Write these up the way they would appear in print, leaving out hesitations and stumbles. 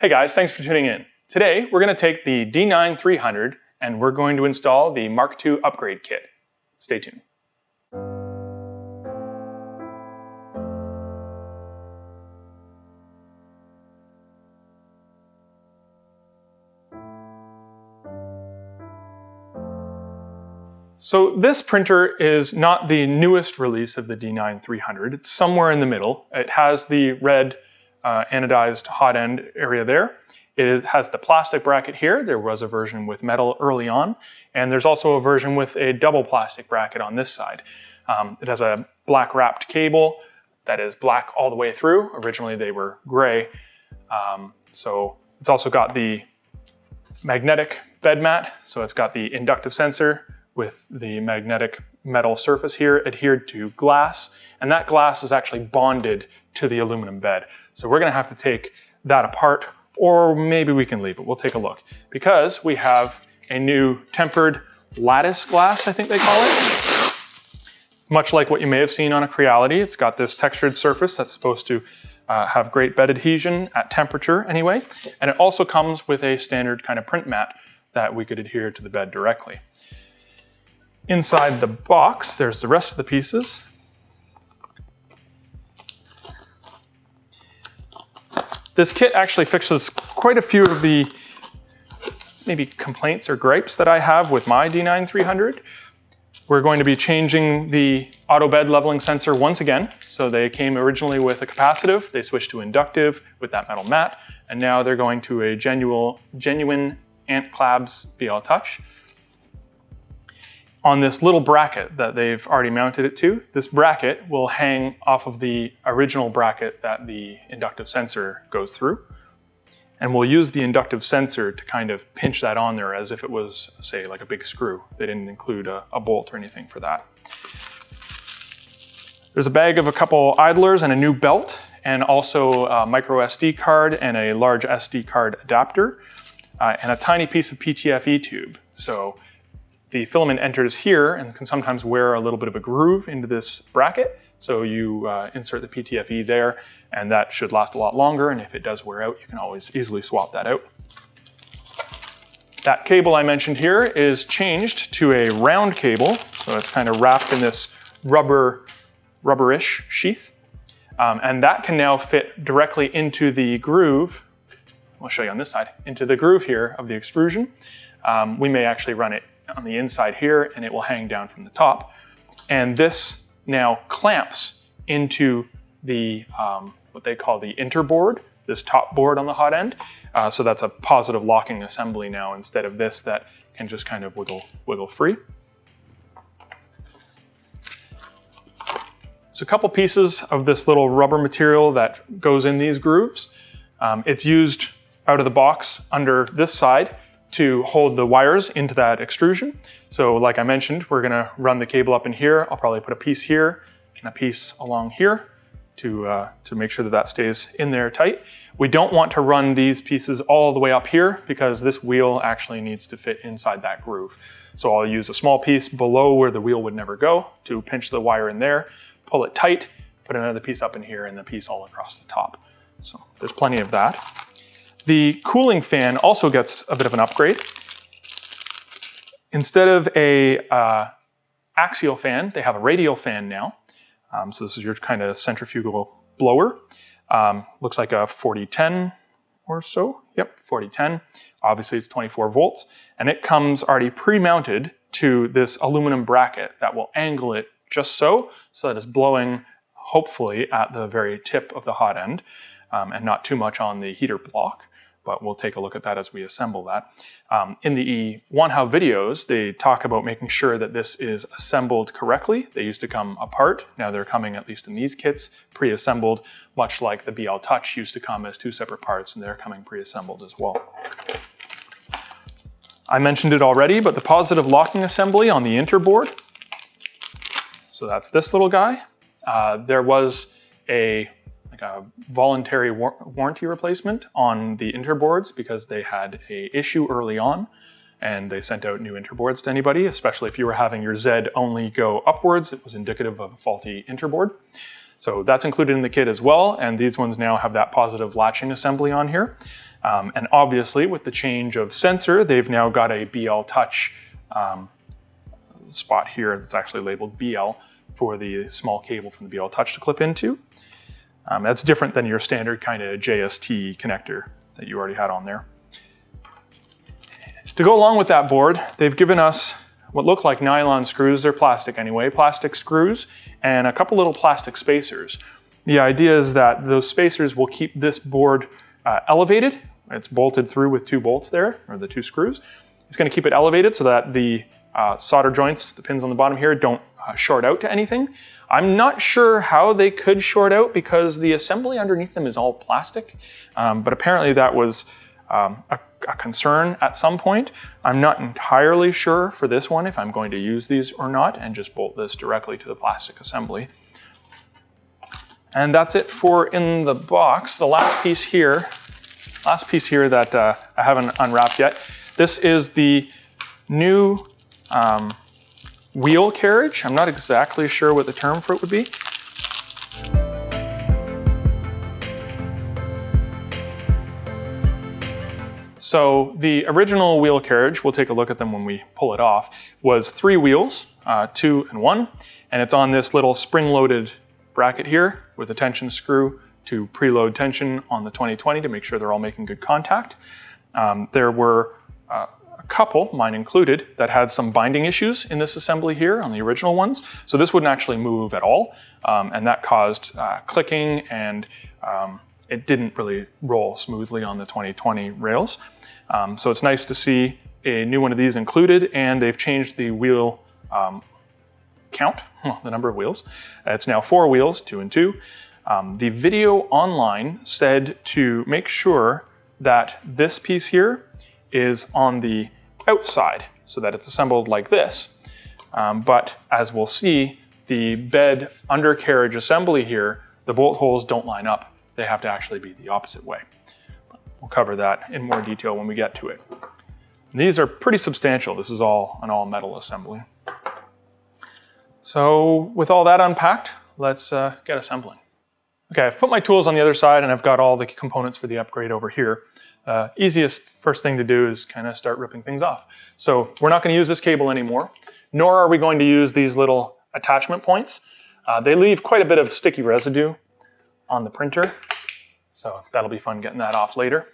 Hey guys, thanks for tuning in. Today we're going to take the D9 300 and we're going to install the Mark II upgrade kit. Stay tuned. So this printer is not the newest release of the D9 300. It's somewhere in the middle. It has the red anodized hot end area there. It has the plastic bracket here. There was a version with metal early on, and there's also a version with a double plastic bracket on this side. It has a black wrapped cable that is black all the way through. Originally they were gray. So it's also got the magnetic bed mat. So it's got the inductive sensor with the magnetic metal surface here adhered to glass, and that glass is actually bonded to the aluminum bed. So we're gonna have to take that apart, or maybe we can leave it. We'll take a look, because we have a new tempered lattice glass, I think they call it. It's much like what you may have seen on a Creality. It's got this textured surface that's supposed to have great bed adhesion at temperature anyway, and it also comes with a standard kind of print mat that we could adhere to the bed directly. Inside the box, there's the rest of the pieces. This kit actually fixes quite a few of the maybe complaints or gripes that I have with my D9 300. We're going to be changing the auto bed leveling sensor once again. So they came originally with a capacitive, they switched to inductive with that metal mat, and now they're going to a genuine Ant Clabs BL Touch. On this little bracket that they've already mounted it to, this bracket will hang off of the original bracket that the inductive sensor goes through. And we'll use the inductive sensor to kind of pinch that on there as if it was, say, like a big screw. They didn't include a bolt or anything for that. There's a bag of a couple idlers and a new belt, and also a micro SD card and a large SD card adapter, and a tiny piece of PTFE tube. So the filament enters here and can sometimes wear a little bit of a groove into this bracket. So you insert the PTFE there, and that should last a lot longer. And if it does wear out, you can always easily swap that out. That cable I mentioned here is changed to a round cable. So it's kind of wrapped in this rubberish sheath. And that can now fit directly into the groove. I'll show you on this side, into the groove here of the extrusion. We may actually run it on the inside here, and it will hang down from the top. And this now clamps into the, what they call the interboard, this top board on the hot end. So that's a positive locking assembly now, instead of this that can just kind of wiggle free. So a couple pieces of this little rubber material that goes in these grooves. It's used out of the box under this side to hold the wires into that extrusion. So like I mentioned, we're gonna run the cable up in here. I'll probably put a piece here and a piece along here to make sure that that stays in there tight. We don't want to run these pieces all the way up here, because this wheel actually needs to fit inside that groove. So I'll use a small piece below where the wheel would never go to pinch the wire in there, pull it tight, put another piece up in here, and the piece all across the top. So there's plenty of that. The cooling fan also gets a bit of an upgrade. Instead of a axial fan, they have a radial fan now. So this is your kind of centrifugal blower. Looks like a 4010 or so. Yep, 4010. Obviously it's 24 volts. And it comes already pre-mounted to this aluminum bracket that will angle it just so that it's blowing hopefully at the very tip of the hot end, and not too much on the heater block. But we'll take a look at that as we assemble that. In the Wanhao videos, they talk about making sure that this is assembled correctly. They used to come apart. Now they're coming, at least in these kits, pre-assembled, much like the BL Touch used to come as two separate parts, and they're coming pre-assembled as well. I mentioned it already, but the positive locking assembly on the interboard. So that's this little guy. There was a voluntary warranty replacement on the interboards because they had an issue early on, and they sent out new interboards to anybody, especially if you were having your Z only go upwards. It was indicative of a faulty interboard. So that's included in the kit as well, and these ones now have that positive latching assembly on here. And obviously with the change of sensor, they've now got a BL Touch spot here that's actually labeled BL for the small cable from the BL Touch to clip into. That's different than your standard kind of JST connector that you already had on there. To go along with that board, they've given us what look like nylon screws. They're plastic anyway, plastic screws, and a couple little plastic spacers. The idea is that those spacers will keep this board elevated. It's bolted through with 2 bolts there, or the 2 screws. It's going to keep it elevated so that the solder joints, the pins on the bottom here, don't short out to anything. I'm not sure how they could short out because the assembly underneath them is all plastic, but apparently that was a concern at some point. I'm not entirely sure for this one if I'm going to use these or not, and just bolt this directly to the plastic assembly. And that's it for in the box. The last piece here that I haven't unwrapped yet. This is the new wheel carriage. I'm not exactly sure what the term for it would be. So the original wheel carriage, we'll take a look at them when we pull it off, was 3 wheels, 2 and 1, and it's on this little spring-loaded bracket here with a tension screw to preload tension on the 2020 to make sure they're all making good contact. There were a couple, mine included, that had some binding issues in this assembly here on the original ones, so this wouldn't actually move at all, and that caused clicking, and it didn't really roll smoothly on the 2020 rails. So it's nice to see a new one of these included, and they've changed the wheel count, the number of wheels. It's now 4 wheels, 2 and 2. The video online said to make sure that this piece here is on the outside so that it's assembled like this. But as we'll see, the bed undercarriage assembly here, the bolt holes don't line up. They have to actually be the opposite way. We'll cover that in more detail when we get to it. These are pretty substantial. This is all an all-metal assembly. So with all that unpacked, let's get assembling. Okay, I've put my tools on the other side and I've got all the components for the upgrade over here. Easiest first thing to do is kind of start ripping things off. So we're not going to use this cable anymore, nor are we going to use these little attachment points. They leave quite a bit of sticky residue on the printer, so that'll be fun getting that off later.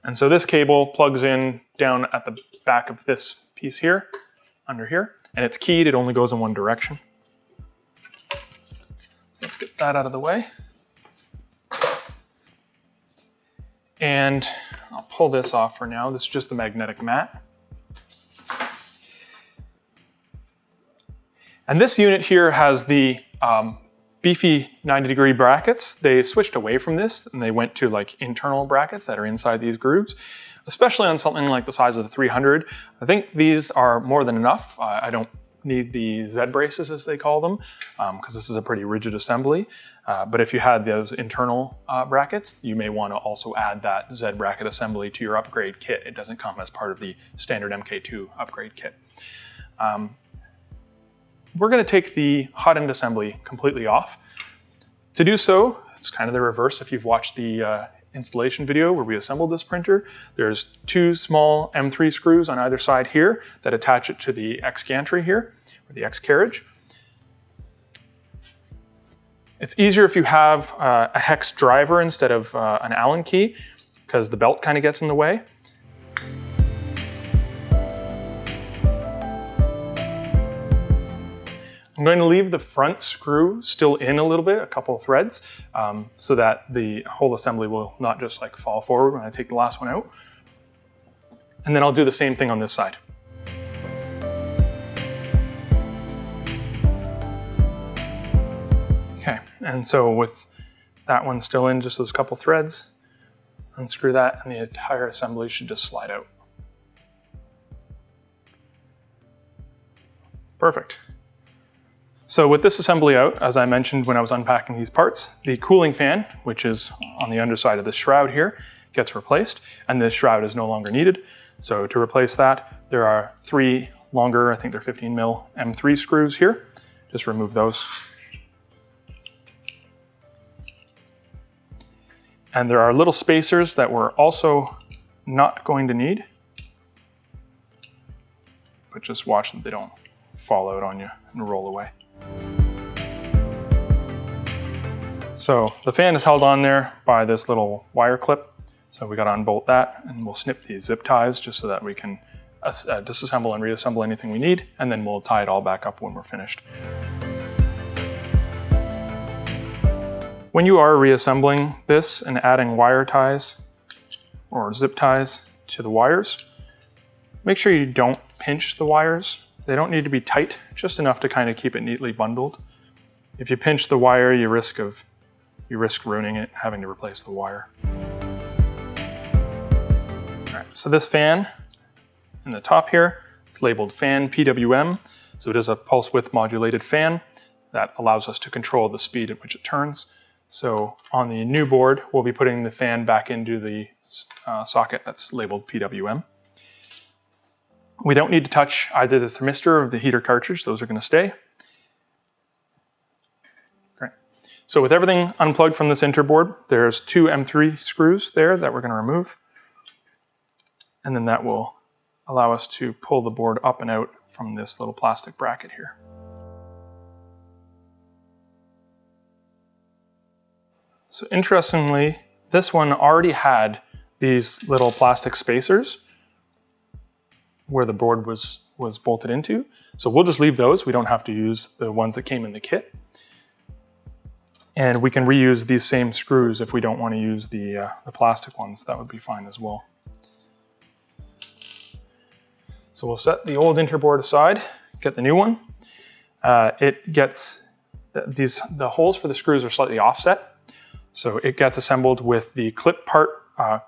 And so this cable plugs in down at the back of this piece here, under here, and it's keyed. It only goes in one direction. So let's get that out of the way. And I'll pull this off for now. This is just the magnetic mat. And this unit here has the beefy 90-degree brackets. They switched away from this and they went to like internal brackets that are inside these grooves, especially on something like the size of the 300. I think these are more than enough. I don't need the Z braces as they call them, because this is a pretty rigid assembly. But if you had those internal brackets, you may want to also add that Z bracket assembly to your upgrade kit. It doesn't come as part of the standard MK2 upgrade kit. We're going to take the hot end assembly completely off. To do so, it's kind of the reverse if you've watched the installation video where we assembled this printer. There's 2 small M3 screws on either side here that attach it to the X gantry here, or the X carriage. It's easier if you have a hex driver instead of an Allen key, because the belt kind of gets in the way. I'm going to leave the front screw still in a little bit, a couple of threads, so that the whole assembly will not just like fall forward when I take the last one out. And then I'll do the same thing on this side. Okay, and so with that one still in, just those couple threads, unscrew that and the entire assembly should just slide out. Perfect. So with this assembly out, as I mentioned when I was unpacking these parts, the cooling fan, which is on the underside of this shroud here, gets replaced, and this shroud is no longer needed. So to replace that, there are 3 longer, I think they're 15 mil M3 screws here. Just remove those. And there are little spacers that we're also not going to need, but just watch that they don't fall out on you and roll away. So the fan is held on there by this little wire clip. So we got to unbolt that, and we'll snip these zip ties just so that we can disassemble and reassemble anything we need, and then we'll tie it all back up when we're finished. When you are reassembling this and adding wire ties or zip ties to the wires, make sure you don't pinch the wires. They don't need to be tight, just enough to kind of keep it neatly bundled. If you pinch the wire, you risk ruining it, having to replace the wire. All right, so this fan in the top here, it's labeled fan PWM. So it is a pulse width modulated fan that allows us to control the speed at which it turns. So on the new board, we'll be putting the fan back into the socket that's labeled PWM. We don't need to touch either the thermistor or the heater cartridge. Those are going to stay. Great. So with everything unplugged from this interboard, there's 2 M3 screws there that we're going to remove. And then that will allow us to pull the board up and out from this little plastic bracket here. So interestingly, this one already had these little plastic spacers where the board was bolted into. So we'll just leave those. We don't have to use the ones that came in the kit. And we can reuse these same screws if we don't want to use the plastic ones. That would be fine as well. So we'll set the old interboard aside, get the new one. The holes for the screws are slightly offset. So it gets assembled with the clip part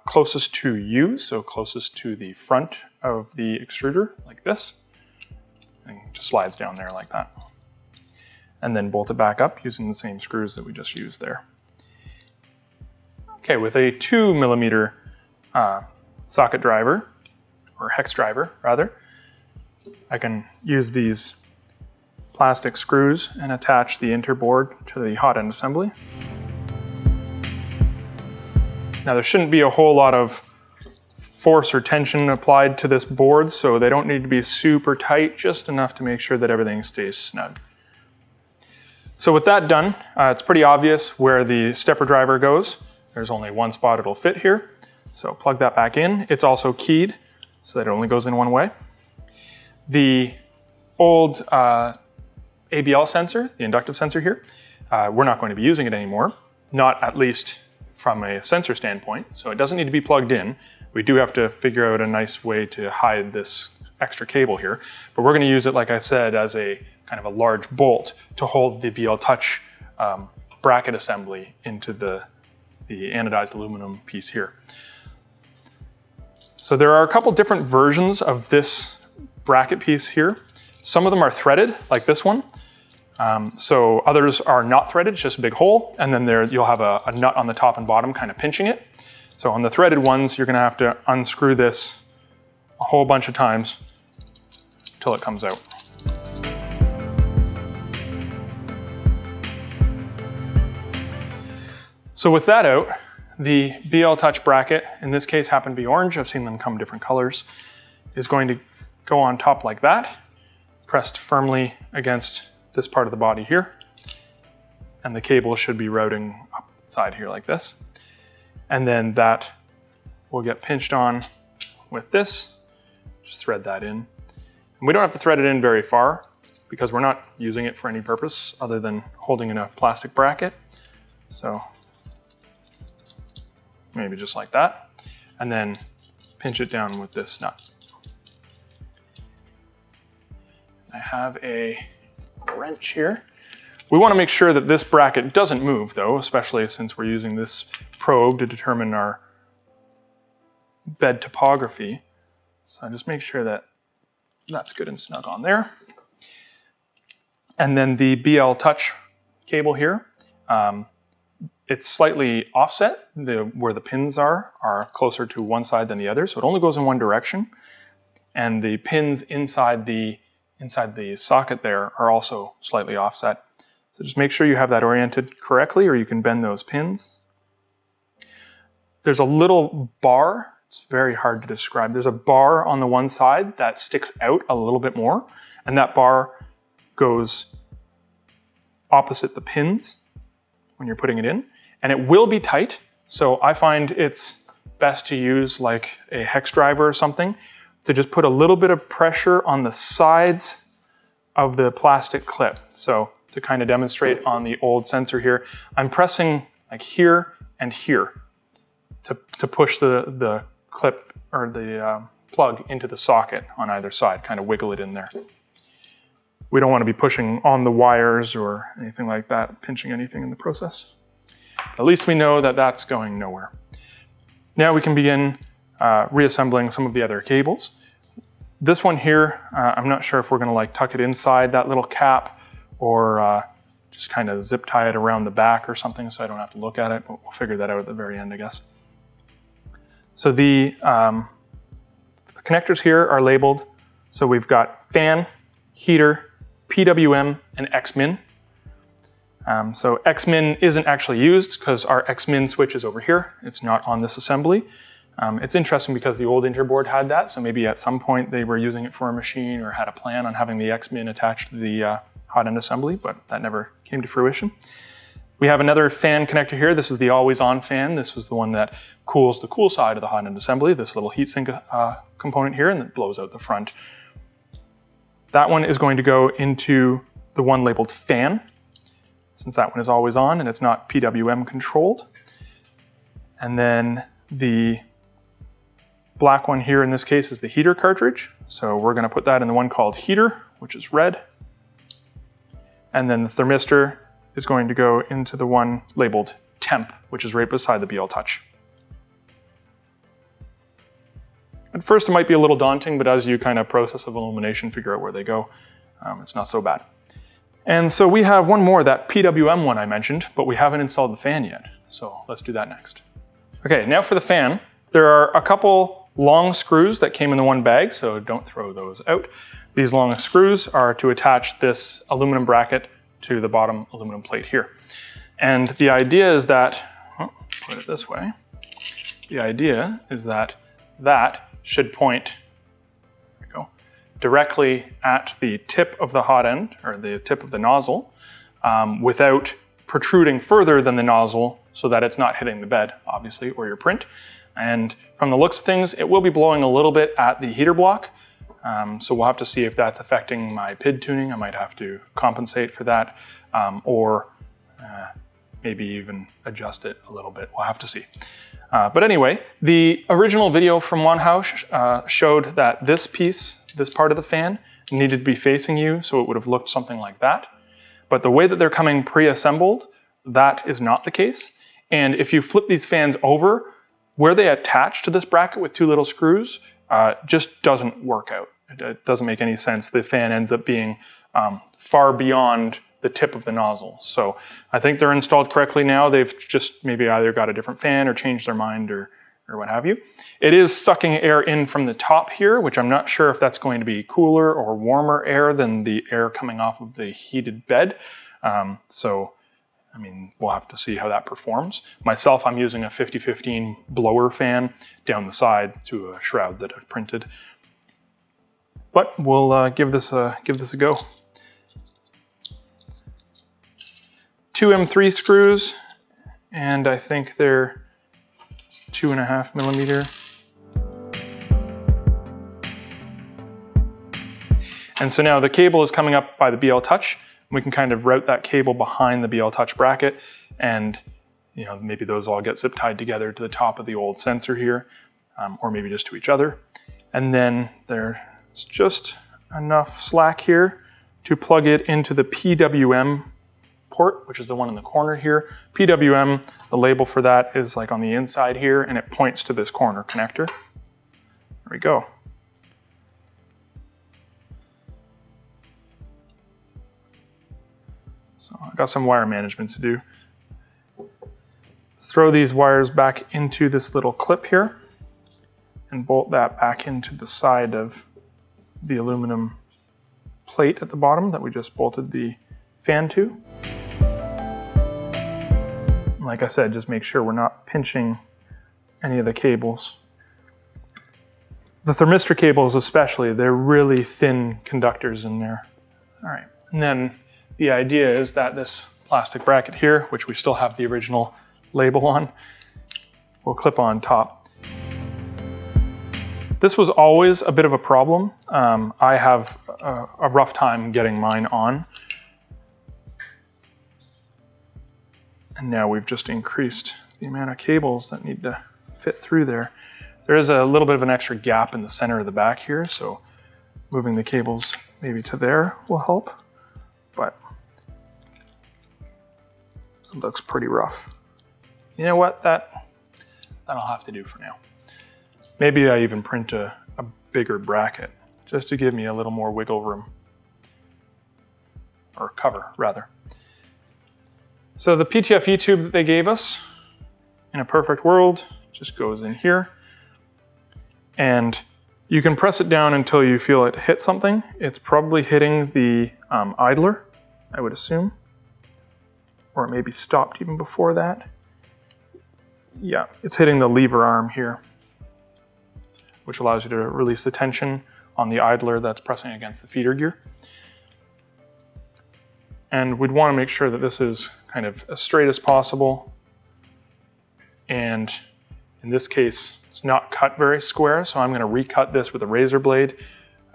closest to you, so closest to the front of the extruder, like this. And it just slides down there like that. And then bolt it back up using the same screws that we just used there. Okay, with a 2mm socket driver, or hex driver rather, I can use these plastic screws and attach the interboard to the hot end assembly. Now there shouldn't be a whole lot of force or tension applied to this board, so they don't need to be super tight, just enough to make sure that everything stays snug. So with that done, it's pretty obvious where the stepper driver goes. There's only one spot it'll fit here. So plug that back in. It's also keyed, so that it only goes in one way. The old ABL sensor, the inductive sensor here, we're not going to be using it anymore, not at least from a sensor standpoint, so it doesn't need to be plugged in. We do have to figure out a nice way to hide this extra cable here, but we're going to use it, like I said, as a kind of a large bolt to hold the BL Touch bracket assembly into the anodized aluminum piece here. So there are a couple different versions of this bracket piece here. Some of them are threaded, like this one. So others are not threaded, it's just a big hole, and then you'll have a nut on the top and bottom kind of pinching it. So on the threaded ones, you're going to have to unscrew this a whole bunch of times till it comes out. So with that out, the BL Touch bracket, in this case happened to be orange, I've seen them come different colors, is going to go on top like that, pressed firmly against this part of the body here, and the cable should be routing up the side here like this. And then that will get pinched on with this, just thread that in. And we don't have to thread it in very far because we're not using it for any purpose other than holding in a plastic bracket. So maybe just like that, and then pinch it down with this nut. I have a wrench here. We want to make sure that this bracket doesn't move though, especially since we're using this probe to determine our bed topography. So just make sure that that's good and snug on there. And then the BL Touch cable here, it's slightly offset. Where the pins are closer to one side than the other, so it only goes in one direction. And the pins inside the socket there are also slightly offset. So just make sure you have that oriented correctly, or you can bend those pins. there's a little bar. It's very hard to describe. There's a bar on the one side that sticks out a little bit more, and that bar goes opposite the pins when you're putting it in, and it will be tight. So I find it's best to use like a hex driver or something to just put a little bit of pressure on the sides of the plastic clip. So to kind of demonstrate on the old sensor here, I'm pressing like here and here to push the clip or the plug into the socket on either side, kind of wiggle it in there. We don't want to be pushing on the wires or anything like that, pinching anything in the process. At least we know that that's going nowhere. Now we can begin reassembling some of the other cables. This one here, I'm not sure if we're going to like tuck it inside that little cap or just kind of zip tie it around the back or something so I don't have to look at it, but we'll figure that out at the very end, I guess. So the connectors here are labeled. So we've got fan, heater, PWM, and X-min. So X-min isn't actually used because our X-min switch is over here. It's not on this assembly. It's interesting because the old Interboard had that, so maybe at some point they were using it for a machine or had a plan on having the X-min attached to the hot end assembly, but that never came to fruition. We have another fan connector here. This is the always-on fan. This was the one that cools the cool side of the hot end assembly, this little heatsink component here, and it blows out the front. That one is going to go into the one labeled fan, since that one is always on and it's not PWM controlled. And then the black one here in this case is the heater cartridge. So we're going to put that in the one called heater, which is red. And then the thermistor is going to go into the one labeled temp, which is right beside the BL Touch. At first it might be a little daunting, but as you kind of process of illumination, figure out where they go, it's not so bad. And so we have one more, that PWM one I mentioned, but we haven't installed the fan yet. So let's do that next. Okay, now for the fan. There are a couple long screws that came in the one bag, so don't throw those out. These long screws are to attach this aluminum bracket to the bottom aluminum plate here. And the idea is that, put it this way, the idea is that that should point, there we go, directly at the tip of the hot end, or the tip of the nozzle, without protruding further than the nozzle so that it's not hitting the bed, obviously, or your print. And from the looks of things, it will be blowing a little bit at the heater block. So we'll have to see if that's affecting my PID tuning. I might have to compensate for that, or maybe even adjust it a little bit. We'll have to see. But anyway, the original video from Wanhao showed that this piece, this part of the fan, needed to be facing you, so it would have looked something like that. But the way that they're coming pre-assembled, that is not the case. And if you flip these fans over, where they attach to this bracket with two little screws, just doesn't work out. It doesn't make any sense. The fan ends up being far beyond the tip of the nozzle. So I think they're installed correctly now. They've just maybe either got a different fan or changed their mind or what have you. It is sucking air in from the top here, which I'm not sure if that's going to be cooler or warmer air than the air coming off of the heated bed. So, I mean, we'll have to see how that performs. Myself, I'm using a 5015 blower fan down the side to a shroud that I've printed. But we'll give this a go. 2 M3 screws, and I think they're 2.5 millimeter. And so now the cable is coming up by the BL Touch. We can kind of route that cable behind the BL Touch bracket, and maybe those all get zip tied together to the top of the old sensor here, or maybe just to each other. And then there's just enough slack here to plug it into the PWM port, which is the one in the corner here. PWM, the label for that is like on the inside here, and it points to this corner connector. There we go. So I've got some wire management to do. Throw these wires back into this little clip here and bolt that back into the side of the aluminum plate at the bottom that we just bolted the fan to. Like I said, just make sure we're not pinching any of the cables. The thermistor cables especially, they're really thin conductors in there. All right, and then the idea is that this plastic bracket here, which we still have the original label on, will clip on top. This was always a bit of a problem. I have a rough time getting mine on. And now we've just increased the amount of cables that need to fit through there. There is a little bit of an extra gap in the center of the back here, so moving the cables maybe to there will help, but it looks pretty rough. You know what, that'll have to do for now. Maybe I even print a bigger bracket just to give me a little more wiggle room, or cover rather. So the PTFE tube that they gave us, in a perfect world, just goes in here. And you can press it down until you feel it hit something. It's probably hitting the idler, I would assume. Or it may be stopped even before that. Yeah, it's hitting the lever arm here, which allows you to release the tension on the idler that's pressing against the feeder gear. And we'd want to make sure that this is kind of as straight as possible. And in this case, it's not cut very square, so I'm going to recut this with a razor blade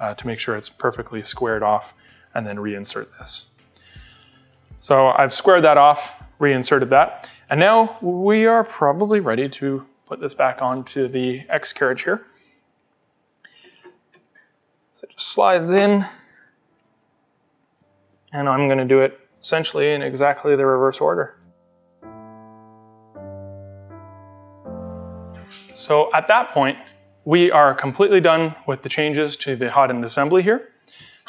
to make sure it's perfectly squared off, and then reinsert this. So I've squared that off, reinserted that, and now we are probably ready to put this back onto the X carriage here. So it just slides in, and I'm going to do it essentially in exactly the reverse order. So at that point, we are completely done with the changes to the hot end assembly here.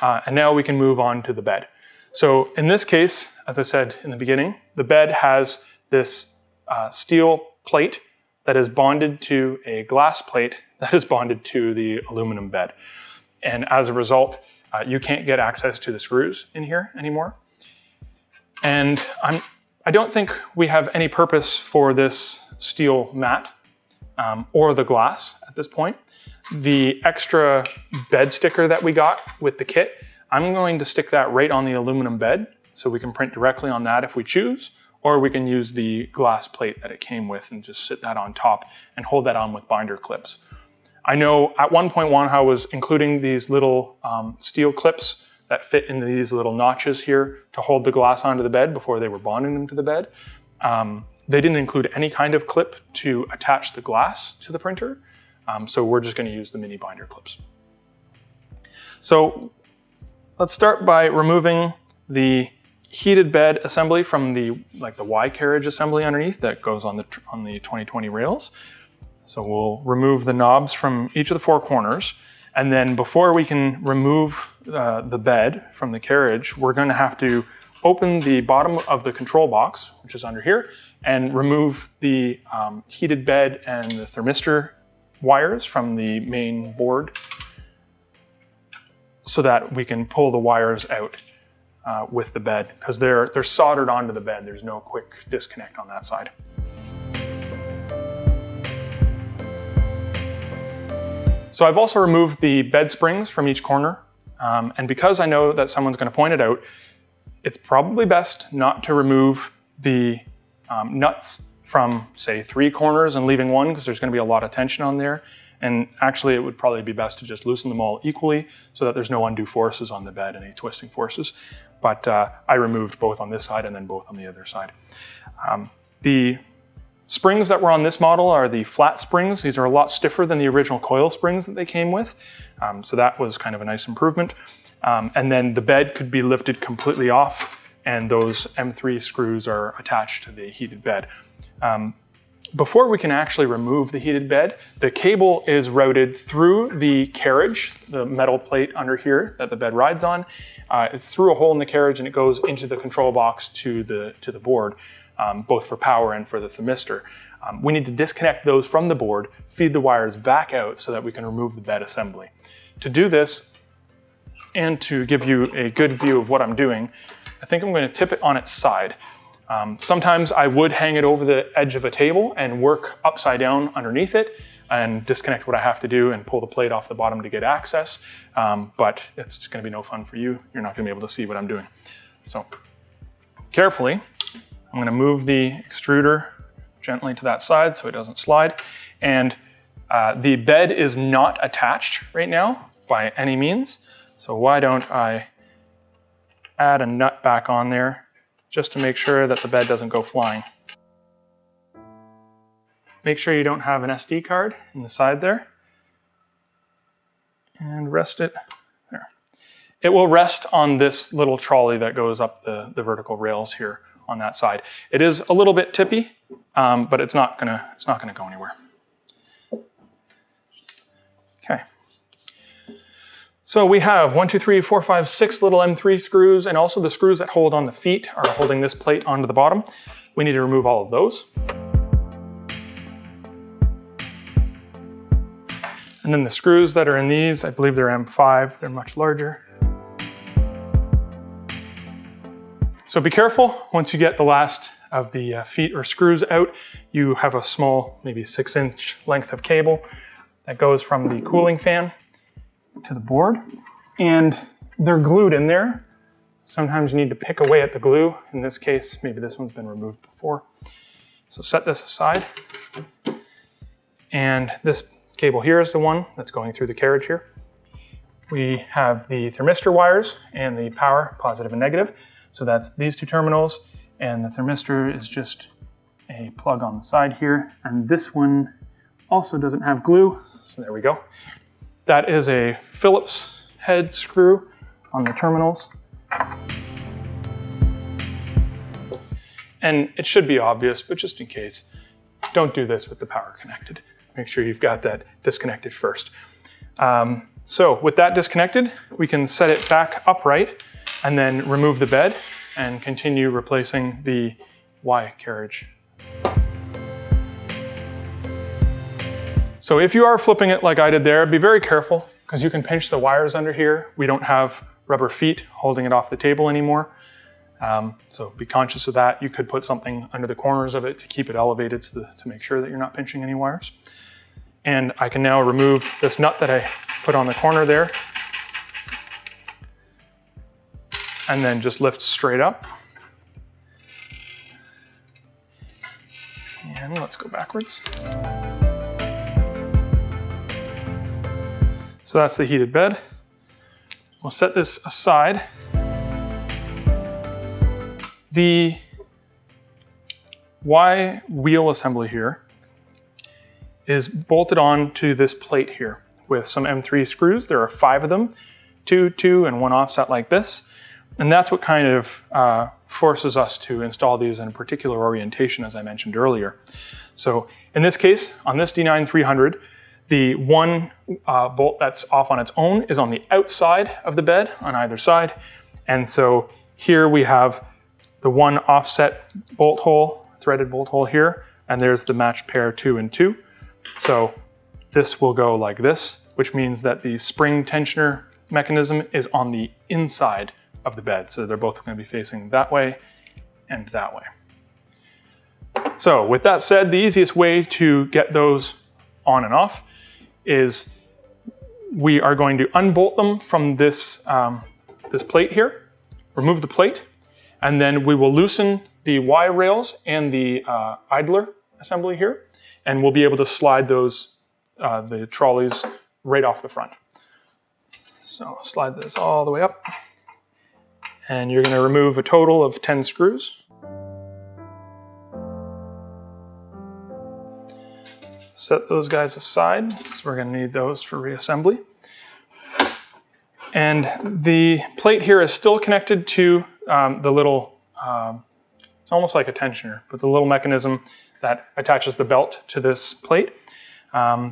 And now we can move on to the bed. So in this case, as I said in the beginning, the bed has this steel plate that is bonded to a glass plate that is bonded to the aluminum bed. And as a result, you can't get access to the screws in here anymore. And I don't think we have any purpose for this steel mat or the glass at this point. The extra bed sticker that we got with the kit, I'm going to stick that right on the aluminum bed so we can print directly on that if we choose, or we can use the glass plate that it came with and just sit that on top and hold that on with binder clips. I know at one point Wanhao was including these little steel clips that fit into these little notches here to hold the glass onto the bed before they were bonding them to the bed. They didn't include any kind of clip to attach the glass to the printer, so we're just going to use the mini binder clips. So let's start by removing the heated bed assembly from the Y carriage assembly underneath that goes on the 2020 rails. So we'll remove the knobs from each of the four corners, and then before we can remove the bed from the carriage, we're going to have to open the bottom of the control box, which is under here, and remove the heated bed and the thermistor wires from the main board so that we can pull the wires out with the bed, because they're soldered onto the bed. There's no quick disconnect on that side. So I've also removed the bed springs from each corner, and because I know that someone's going to point it out, it's probably best not to remove the nuts from, say, 3 corners and leaving one, because there's going to be a lot of tension on there. And actually, it would probably be best to just loosen them all equally so that there's no undue forces on the bed, any twisting forces. But I removed both on this side and then both on the other side. The springs that were on this model are the flat springs. These are a lot stiffer than the original coil springs that they came with. So that was kind of a nice improvement. And then the bed could be lifted completely off, and those M3 screws are attached to the heated bed. Before we can actually remove the heated bed, the cable is routed through the carriage, the metal plate under here that the bed rides on. It's through a hole in the carriage, and it goes into the control box to the board, both for power and for the thermistor. We need to disconnect those from the board, feed the wires back out so that we can remove the bed assembly. To do this, and to give you a good view of what I'm doing, I think I'm going to tip it on its side. Sometimes I would hang it over the edge of a table and work upside down underneath it and disconnect what I have to do and pull the plate off the bottom to get access. But it's going to be no fun for you. You're not going to be able to see what I'm doing. So carefully, I'm going to move the extruder gently to that side so it doesn't slide. And the bed is not attached right now by any means. So why don't I add a nut back on there just to make sure that the bed doesn't go flying. Make sure you don't have an SD card in the side there. And rest it there. It will rest on this little trolley that goes up the vertical rails here on that side. It is a little bit tippy, but it's not gonna go anywhere. Okay. So we have 1, 2, 3, 4, 5, 6 little M3 screws, and also the screws that hold on the feet are holding this plate onto the bottom. We need to remove all of those. And then the screws that are in these, I believe they're M5, they're much larger. So be careful, once you get the last of the feet or screws out, you have a small, maybe 6-inch length of cable that goes from the cooling fan to the board, and they're glued in there. Sometimes you need to pick away at the glue. In this case, maybe this one's been removed before. So set this aside. And this cable here is the one that's going through the carriage here. We have the thermistor wires and the power, positive and negative. So that's these two terminals, and the thermistor is just a plug on the side here. And this one also doesn't have glue, so there we go. That is a Phillips head screw on the terminals. And it should be obvious, but just in case, don't do this with the power connected. Make sure you've got that disconnected first. So with that disconnected, we can set it back upright and then remove the bed and continue replacing the Y carriage. So if you are flipping it like I did there, be very careful because you can pinch the wires under here. We don't have rubber feet holding it off the table anymore. So be conscious of that. You could put something under the corners of it to keep it elevated to make sure that you're not pinching any wires. And I can now remove this nut that I put on the corner there and then just lift straight up. And let's go backwards. So that's the heated bed. We'll set this aside. The Y wheel assembly here is bolted on to this plate here with some M3 screws. There are 5 of them, 2, 2, and 1 offset like this. And that's what kind of forces us to install these in a particular orientation, as I mentioned earlier. So in this case, on this D9 300, the one bolt that's off on its own is on the outside of the bed on either side. And so here we have the one offset bolt hole, threaded bolt hole here, and there's the matched pair 2 and 2. So this will go like this, which means that the spring tensioner mechanism is on the inside of the bed. So they're both going to be facing that way and that way. So with that said, the easiest way to get those on and off is we are going to unbolt them from this, this plate here, remove the plate, and then we will loosen the Y rails and the idler assembly here, and we'll be able to slide those, the trolleys right off the front. So slide this all the way up, and you're going to remove a total of 10 screws. Set those guys aside, because we're going to need those for reassembly. And the plate here is still connected to the little, it's almost like a tensioner, but the little mechanism that attaches the belt to this plate.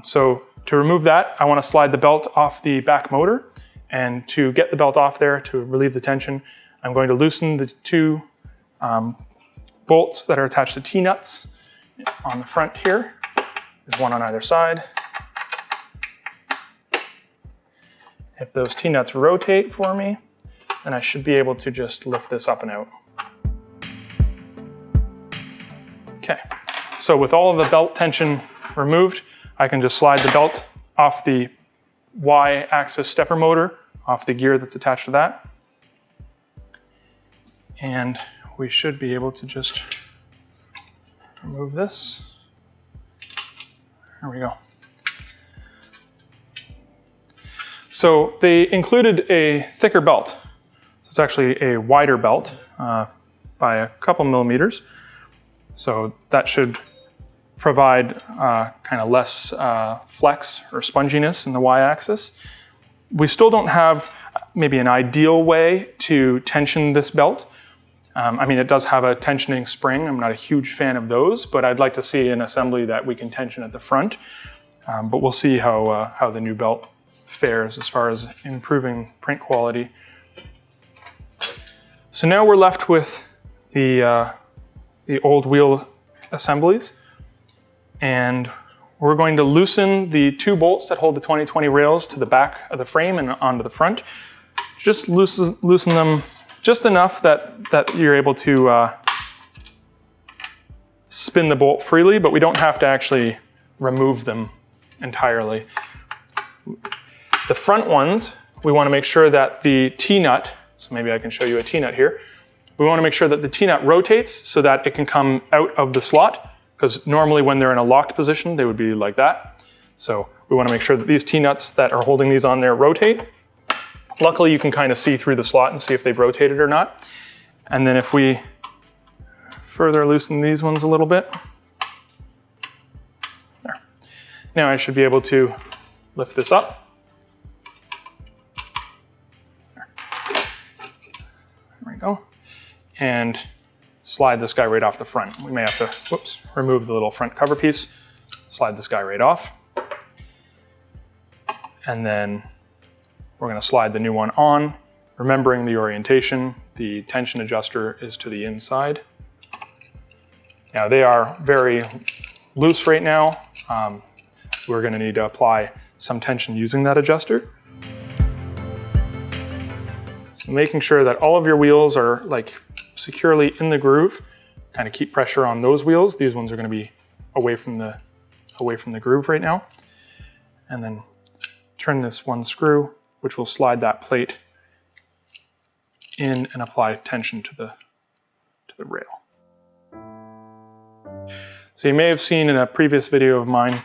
So to remove that, I want to slide the belt off the back motor. And to get the belt off there, to relieve the tension, I'm going to loosen the 2 bolts that are attached to T-nuts on the front here. There's 1 on either side. If those T-nuts rotate for me, then I should be able to just lift this up and out. Okay, so with all of the belt tension removed, I can just slide the belt off the Y-axis stepper motor, off the gear that's attached to that. And we should be able to just remove this. There we go. So they included a thicker belt. So it's actually a wider belt by a couple millimeters. So that should provide kind of less flex or sponginess in the Y-axis. We still don't have maybe an ideal way to tension this belt. I mean, it does have a tensioning spring. I'm not a huge fan of those, but I'd like to see an assembly that we can tension at the front. But we'll see how the new belt fares as far as improving print quality. So now we're left with the old wheel assemblies, and we're going to loosen the 2 bolts that hold the 2020 rails to the back of the frame and onto the front. Just loosen them just enough that you're able to spin the bolt freely, but we don't have to actually remove them entirely. The front ones, we want to make sure that the T-nut, so maybe I can show you a T-nut here. We want to make sure that the T-nut rotates so that it can come out of the slot, because normally when they're in a locked position, they would be like that. So we want to make sure that these T-nuts that are holding these on there rotate. Luckily, you can kind of see through the slot and see if they've rotated or not. And then if we further loosen these ones a little bit, there. Now I should be able to lift this up. There we go. And slide this guy right off the front. We may have to, whoops, remove the little front cover piece, slide this guy right off. And then we're going to slide the new one on, remembering the orientation. The tension adjuster is to the inside. Now they are very loose right now. We're going to need to apply some tension using that adjuster. So making sure that all of your wheels are like securely in the groove, kind of keep pressure on those wheels. These ones are going to be away from the groove right now. And then turn this one screw, which will slide that plate in and apply tension to the rail. So you may have seen in a previous video of mine,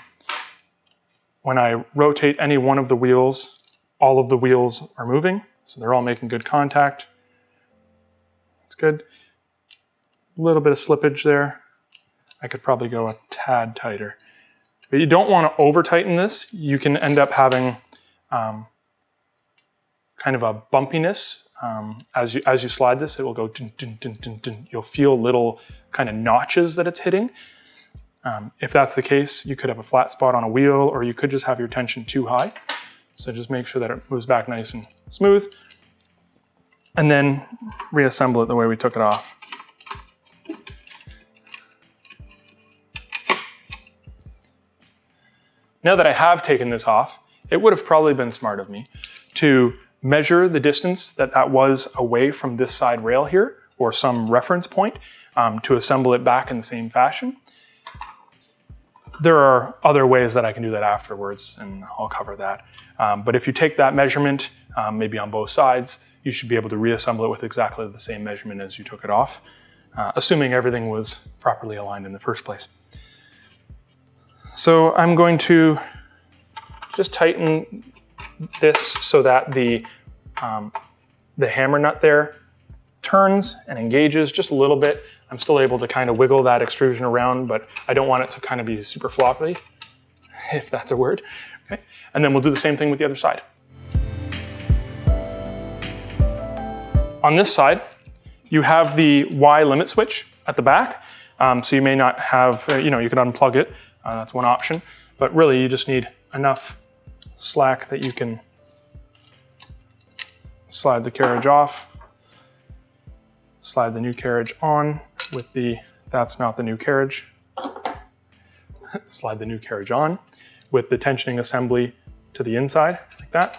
when I rotate any one of the wheels, all of the wheels are moving, so they're all making good contact. That's good. A little bit of slippage there. I could probably go a tad tighter. But you don't want to over tighten this. You can end up having kind of a bumpiness. As you slide this, it will go dun, dun, dun, dun, dun. You'll feel little kind of notches that it's hitting. If that's the case, you could have a flat spot on a wheel, or you could just have your tension too high. So just make sure that it moves back nice and smooth, and then reassemble it the way we took it off. Now that I have taken this off, it would have probably been smart of me to measure the distance that was away from this side rail here, or some reference point, to assemble it back in the same fashion. There are other ways that I can do that afterwards, and I'll cover that. But if you take that measurement, maybe on both sides, you should be able to reassemble it with exactly the same measurement as you took it off, assuming everything was properly aligned in the first place. So I'm going to just tighten this so that the hammer nut there turns and engages just a little bit. I'm still able to kind of wiggle that extrusion around, but I don't want it to kind of be super floppy, if that's a word. Okay. And then we'll do the same thing with the other side. On this side, you have the Y limit switch at the back. So you may not have, you could unplug it. That's one option. But really, you just need enough slack that you can slide the carriage off, slide the new carriage on with the, that's not the new carriage, slide the new carriage on with the tensioning assembly to the inside, like that.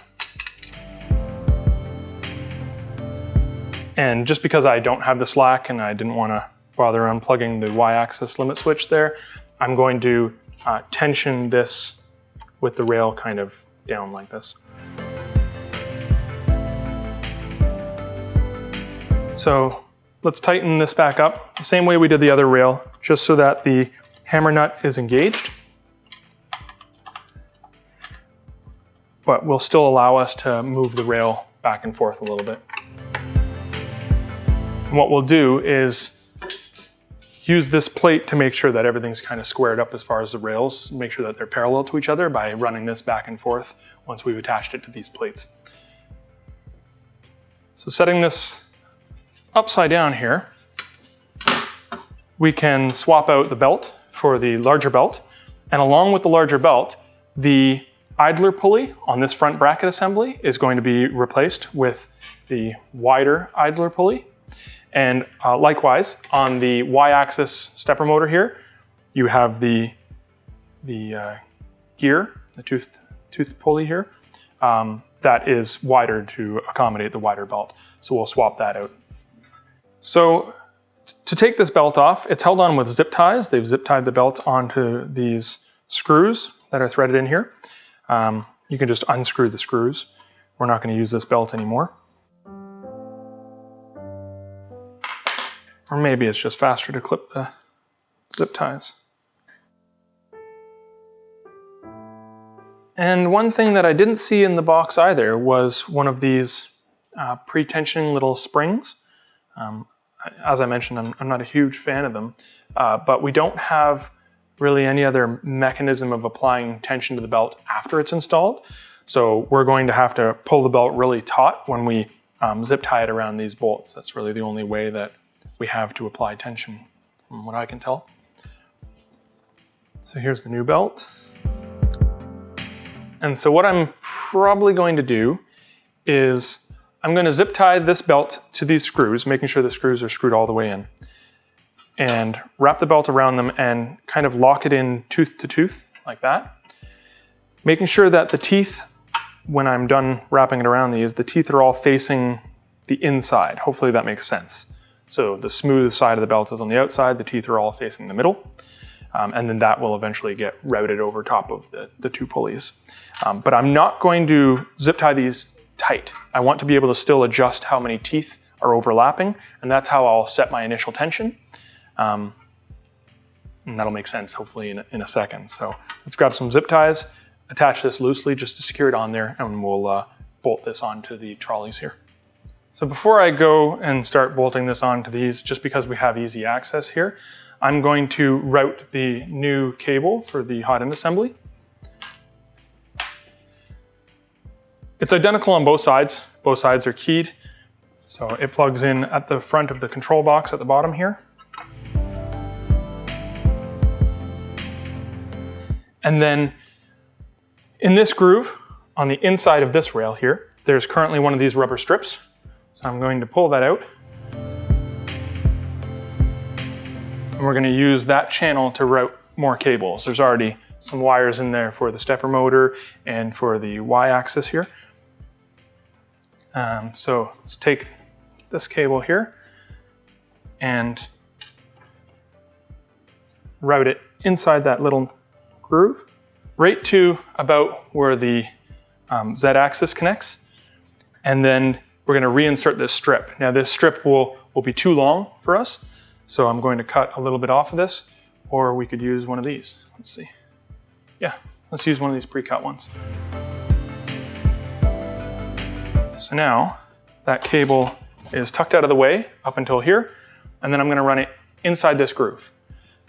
And just because I don't have the slack and I didn't want to while they're unplugging the y-axis limit switch there, I'm going to tension this with the rail kind of down like this. So let's tighten this back up the same way we did the other rail, just so that the hammer nut is engaged, but will still allow us to move the rail back and forth a little bit. And what we'll do is use this plate to make sure that everything's kind of squared up as far as the rails, make sure that they're parallel to each other by running this back and forth once we've attached it to these plates. So setting this upside down here, we can swap out the belt for the larger belt, and along with the larger belt, the idler pulley on this front bracket assembly is going to be replaced with the wider idler pulley. And likewise, on the y-axis stepper motor here, you have the gear, the tooth pulley here, that is wider to accommodate the wider belt. So we'll swap that out. So to take this belt off, it's held on with zip ties. They've zip tied the belt onto these screws that are threaded in here. You can just unscrew the screws. We're not going to use this belt anymore. Or maybe it's just faster to clip the zip ties. And one thing that I didn't see in the box either was one of these pre-tensioning little springs. As I mentioned, I'm not a huge fan of them, but we don't have really any other mechanism of applying tension to the belt after it's installed. So we're going to have to pull the belt really taut when we zip tie it around these bolts. That's really the only way that we have to apply tension, from what I can tell. So here's the new belt. And so what I'm probably going to do is I'm going to zip tie this belt to these screws, making sure the screws are screwed all the way in, and wrap the belt around them and kind of lock it in tooth to tooth like that. Making sure that the teeth, when I'm done wrapping it around these, the teeth are all facing the inside. Hopefully that makes sense. So the smooth side of the belt is on the outside, the teeth are all facing the middle, and then that will eventually get routed over top of the two pulleys. But I'm not going to zip tie these tight. I want to be able to still adjust how many teeth are overlapping, and that's how I'll set my initial tension. And that'll make sense hopefully in a second. So let's grab some zip ties, attach this loosely just to secure it on there, and we'll bolt this onto the trolleys here. So before I go and start bolting this onto these, just because we have easy access here, I'm going to route the new cable for the hot end assembly. It's identical on both sides. Both sides are keyed. So it plugs in at the front of the control box at the bottom here. And then in this groove, on the inside of this rail here, there's currently one of these rubber strips. So I'm going to pull that out. And we're going to use that channel to route more cables. There's already some wires in there for the stepper motor and for the y-axis here. So let's take this cable here and route it inside that little groove, right to about where the Z-axis connects. And then we're going to reinsert this strip. Now this strip will be too long for us, so I'm going to cut a little bit off of this, or we could use one of these. Let's see. Yeah, let's use one of these pre-cut ones. So now that cable is tucked out of the way up until here, and then I'm going to run it inside this groove.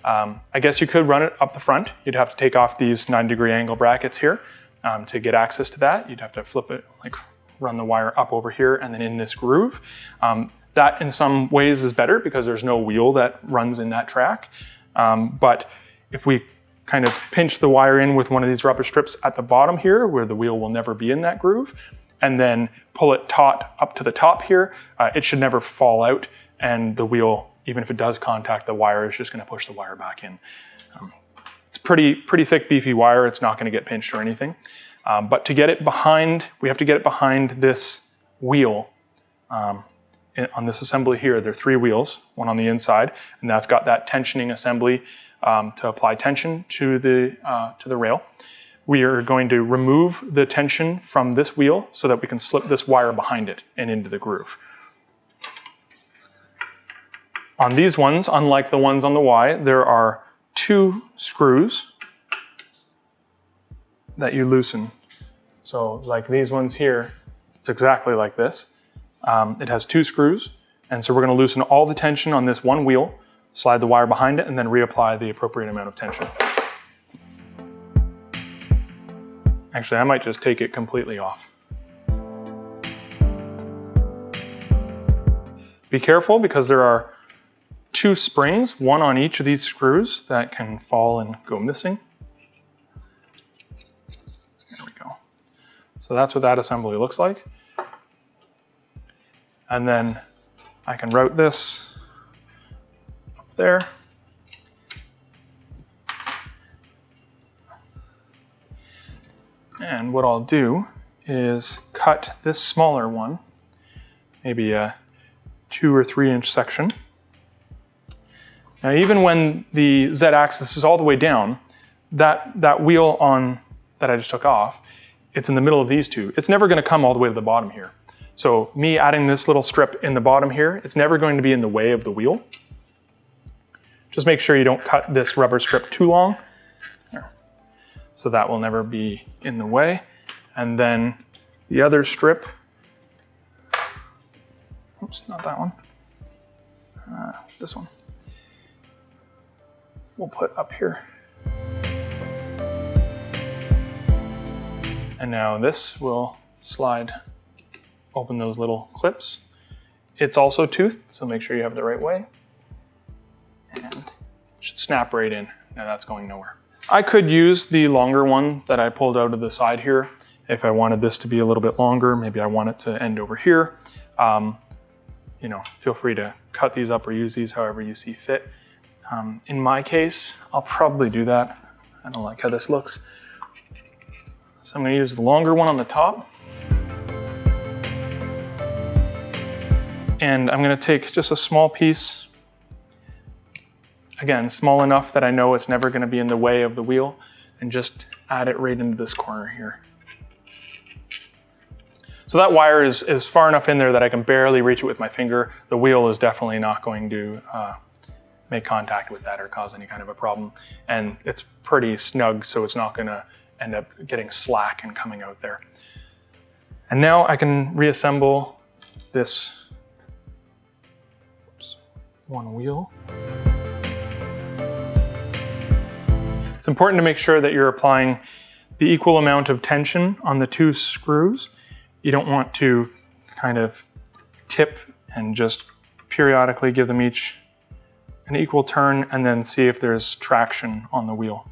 I guess you could run it up the front. You'd have to take off these 90-degree angle brackets here to get access to that. You'd have to flip it, like run the wire up over here and then in this groove. That in some ways is better because there's no wheel that runs in that track. But if we kind of pinch the wire in with one of these rubber strips at the bottom here, where the wheel will never be in that groove, and then pull it taut up to the top here, it should never fall out, and the wheel, even if it does contact the wire, is just going to push the wire back in. It's pretty thick, beefy wire. It's not going to get pinched or anything. But to get it behind, we have to get it behind this wheel. on this assembly here, there are 3 wheels, one on the inside, and that's got that tensioning assembly to apply tension to the rail. We are going to remove the tension from this wheel so that we can slip this wire behind it and into the groove. On these ones, unlike the ones on the Y, there are 2 screws that you loosen. So like these ones here, it's exactly like this. It has 2 screws, and so we're going to loosen all the tension on this one wheel, slide the wire behind it, and then reapply the appropriate amount of tension. Actually, I might just take it completely off. Be careful because there are 2 springs, one on each of these screws, that can fall and go missing. There we go. So that's what that assembly looks like. And then I can route this up there. And what I'll do is cut this smaller one, maybe a 2 or 3 inch section. Now, even when the Z-axis is all the way down, that wheel on that I just took off, it's in the middle of these 2. It's never going to come all the way to the bottom here. So me adding this little strip in the bottom here, it's never going to be in the way of the wheel. Just make sure you don't cut this rubber strip too long. So that will never be in the way. And then the other strip, oops, not that one, this one, we'll put up here. And now this will slide, open those little clips. It's also toothed, so make sure you have it the right way. And it should snap right in. Now that's going nowhere. I could use the longer one that I pulled out of the side here. If I wanted this to be a little bit longer, maybe I want it to end over here. You know, feel free to cut these up or use these however you see fit. In my case, I'll probably do that. I don't like how this looks. So I'm going to use the longer one on the top. And I'm going to take just a small piece. Again, small enough that I know it's never going to be in the way of the wheel, and just add it right into this corner here. So that wire is far enough in there that I can barely reach it with my finger. The wheel is definitely not going to make contact with that or cause any kind of a problem. And it's pretty snug, so it's not going to end up getting slack and coming out there. And now I can reassemble this one wheel. It's important to make sure that you're applying the equal amount of tension on the 2 screws. You don't want to kind of tip and just periodically give them each an equal turn and then see if there's traction on the wheel.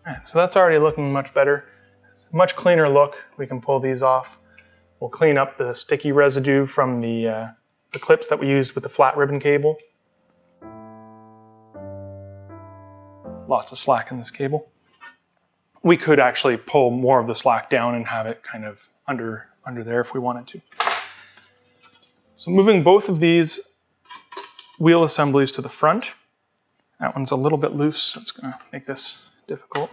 Right, so that's already looking much better. Much cleaner look. We can pull these off. We'll clean up the sticky residue from the clips that we used with the flat ribbon cable. Lots of slack in this cable. We could actually pull more of the slack down and have it kind of under there if we wanted to. So moving both of these wheel assemblies to the front. That one's a little bit loose, so it's going to make this difficult.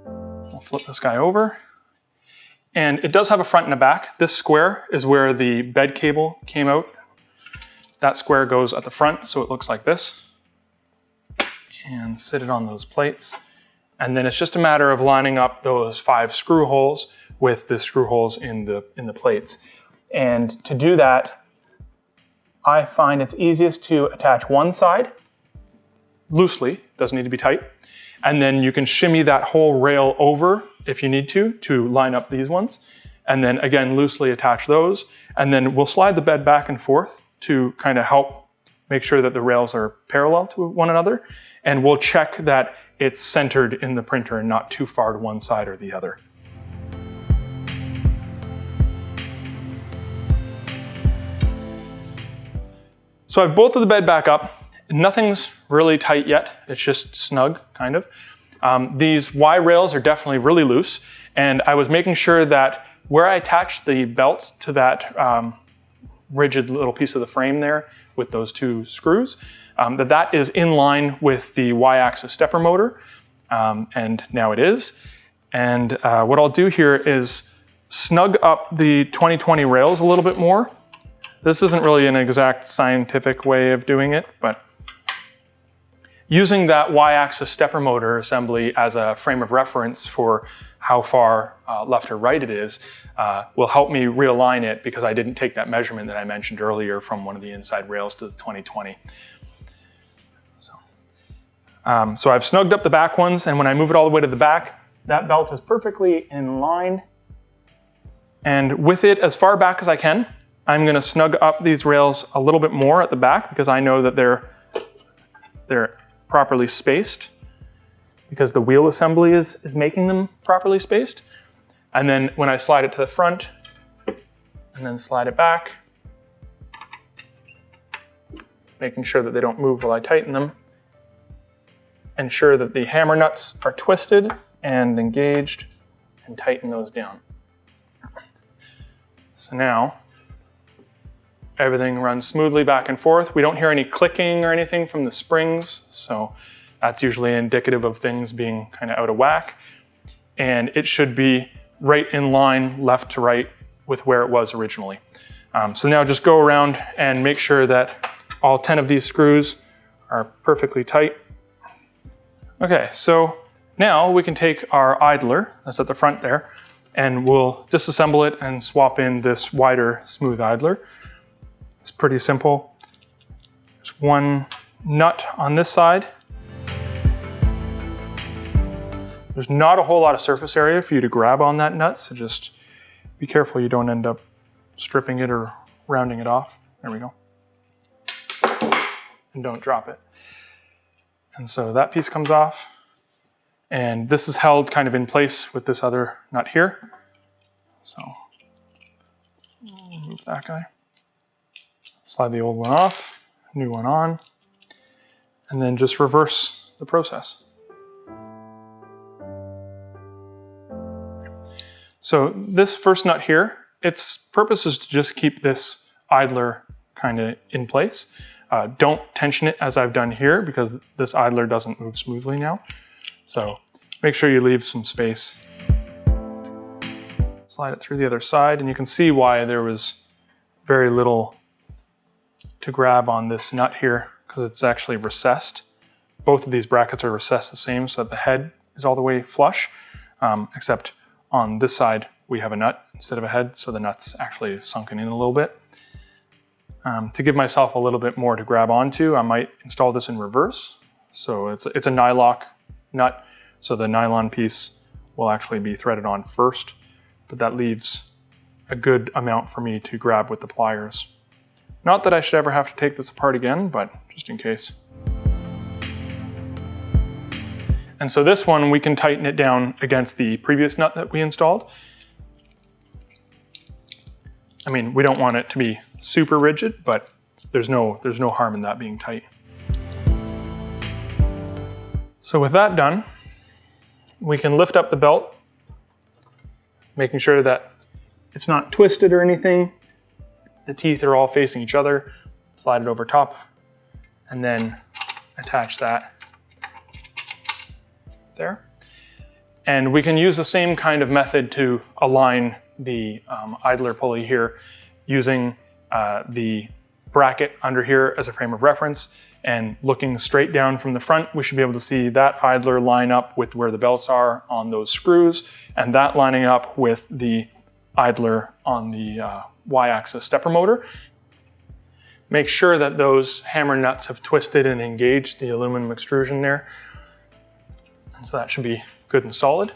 We'll flip this guy over. And it does have a front and a back. This square is where the bed cable came out. That square goes at the front, so it looks like this. And sit it on those plates. And then it's just a matter of lining up those 5 screw holes with the screw holes in the plates. And to do that, I find it's easiest to attach one side loosely, doesn't need to be tight, and then you can shimmy that whole rail over if you need to line up these ones, and then again loosely attach those, and then we'll slide the bed back and forth to kind of help make sure that the rails are parallel to one another, and we'll check that it's centered in the printer and not too far to one side or the other. So I've bolted the bed back up. Nothing's really tight yet. It's just snug, kind of. These Y rails are definitely really loose, and I was making sure that where I attached the belts to that rigid little piece of the frame there with those two screws, that is in line with the y-axis stepper motor, and now it is. And what I'll do here is snug up the 2020 rails a little bit more. This isn't really an exact scientific way of doing it, but using that y-axis stepper motor assembly as a frame of reference for how far left or right it is will help me realign it, because I didn't take that measurement that I mentioned earlier from one of the inside rails to the 2020. So I've snugged up the back ones, and when I move it all the way to the back, that belt is perfectly in line. And with it as far back as I can, I'm going to snug up these rails a little bit more at the back, because I know that they're properly spaced, because the wheel assembly is making them properly spaced. And then when I slide it to the front and then slide it back, making sure that they don't move while I tighten them, ensure that the hammer nuts are twisted and engaged, and tighten those down. So now everything runs smoothly back and forth. We don't hear any clicking or anything from the springs, so that's usually indicative of things being kind of out of whack. And it should be right in line, left to right, with where it was originally. So now just go around and make sure that all 10 of these screws are perfectly tight. Okay, so now we can take our idler, that's at the front there, and we'll disassemble it and swap in this wider smooth idler. It's pretty simple. There's one nut on this side. There's not a whole lot of surface area for you to grab on that nut, so just be careful you don't end up stripping it or rounding it off. There we go. And don't drop it. And so that piece comes off, and this is held kind of in place with this other nut here. So move that guy. Slide the old one off, new one on, and then just reverse the process. So this first nut here, its purpose is to just keep this idler kind of in place. Don't tension it as I've done here, because this idler doesn't move smoothly now. So make sure you leave some space. Slide it through the other side, and you can see why there was very little to grab on this nut here, because it's actually recessed. Both of these brackets are recessed the same, so that the head is all the way flush, except on this side we have a nut instead of a head, so the nut's actually sunken in a little bit. To give myself a little bit more to grab onto, I might install this in reverse. So it's a nylock nut, so the nylon piece will actually be threaded on first, but that leaves a good amount for me to grab with the pliers. Not that I should ever have to take this apart again, but just in case. And so this one, we can tighten it down against the previous nut that we installed. I mean, we don't want it to be super rigid, but there's no harm in that being tight. So with that done, we can lift up the belt, making sure that it's not twisted or anything. The teeth are all facing each other. Slide it over top, and then attach that there. And we can use the same kind of method to align the idler pulley here, using the bracket under here as a frame of reference, and looking straight down from the front, we should be able to see that idler line up with where the belts are on those screws, and that lining up with the idler on the y-axis stepper motor. Make sure that those hammer nuts have twisted and engaged the aluminum extrusion there. And so that should be good and solid.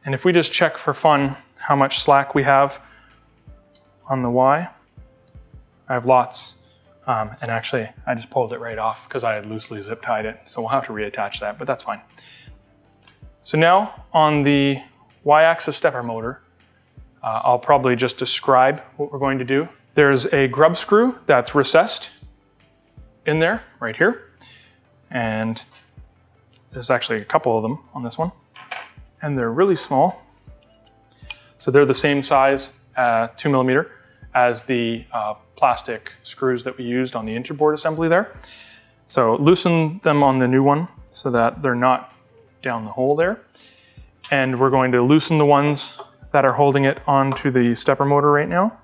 And if we just check for fun how much slack we have on the Y, I have lots. And actually, I just pulled it right off because I had loosely zip tied it. So we'll have to reattach that, but that's fine. So now on the Y-axis stepper motor, I'll probably just describe what we're going to do. There's a grub screw that's recessed in there, right here. And there's actually a couple of them on this one. And they're really small. So they're the same size, 2mm, as the plastic screws that we used on the interboard assembly there. So loosen them on the new one so that they're not down the hole there. And we're going to loosen the ones that are holding it onto the stepper motor right now.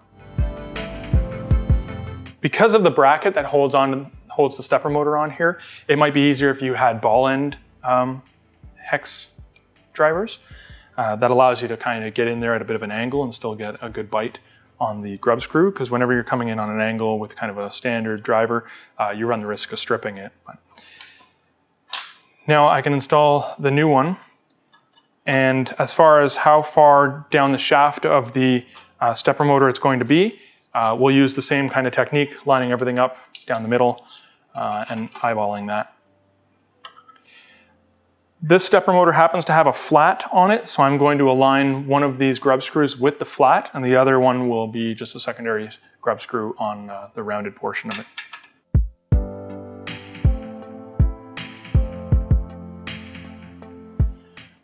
Because of the bracket that holds the stepper motor on here, it might be easier if you had ball end hex drivers. That allows you to kind of get in there at a bit of an angle and still get a good bite on the grub screw, because whenever you're coming in on an angle with kind of a standard driver, you run the risk of stripping it. Now I can install the new one, and as far as how far down the shaft of the stepper motor it's going to be, we'll use the same kind of technique, lining everything up down the middle and eyeballing that. This stepper motor happens to have a flat on it, so I'm going to align one of these grub screws with the flat, and the other one will be just a secondary grub screw on the rounded portion of it.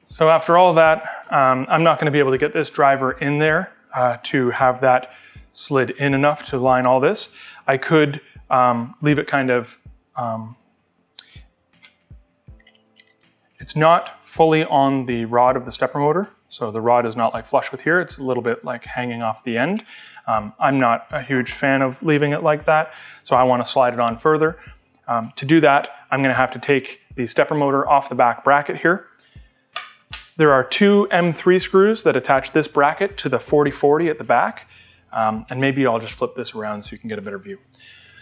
So after all that, I'm not going to be able to get this driver in there to have that slid in enough to line all this. I could leave it kind of, it's not fully on the rod of the stepper motor, so the rod is not like flush with here, it's a little bit like hanging off the end. I'm not a huge fan of leaving it like that, so I want to slide it on further. To do that, I'm going to have to take the stepper motor off the back bracket here. There are two M3 screws that attach this bracket to the 4040 at the back, and maybe I'll just flip this around so you can get a better view.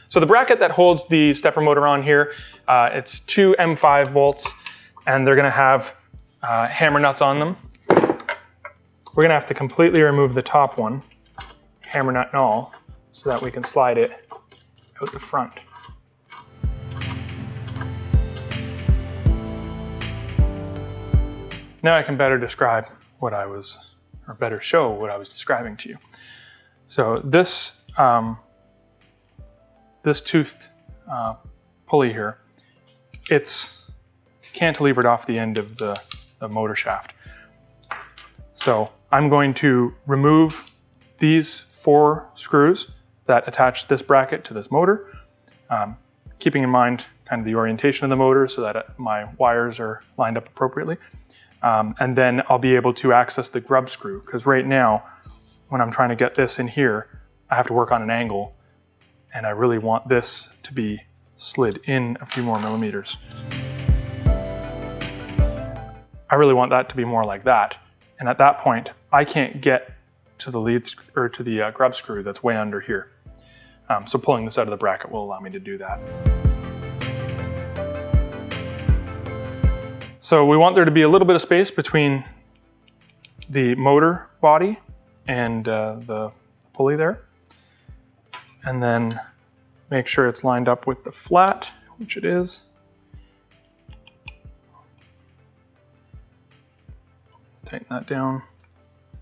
So the bracket that holds the stepper motor on here, it's two M5 bolts, and they're going to have hammer nuts on them. We're going to have to completely remove the top one, hammer nut and all, so that we can slide it out the front. Now I can better describe what I was, or better show what I was describing to you. So this, this toothed pulley here, it's cantilevered off the end of the motor shaft. So I'm going to remove these 4 screws that attach this bracket to this motor, keeping in mind kind of the orientation of the motor so that my wires are lined up appropriately. And then I'll be able to access the grub screw, because right now, when I'm trying to get this in here, I have to work on an angle, and I really want this to be slid in a few more millimeters. I really want that to be more like that. And at that point, I can't get to the lead or to the grub screw that's way under here. So pulling this out of the bracket will allow me to do that. So we want there to be a little bit of space between the motor body and the pulley there. And then make sure it's lined up with the flat, which it is. Tighten that down.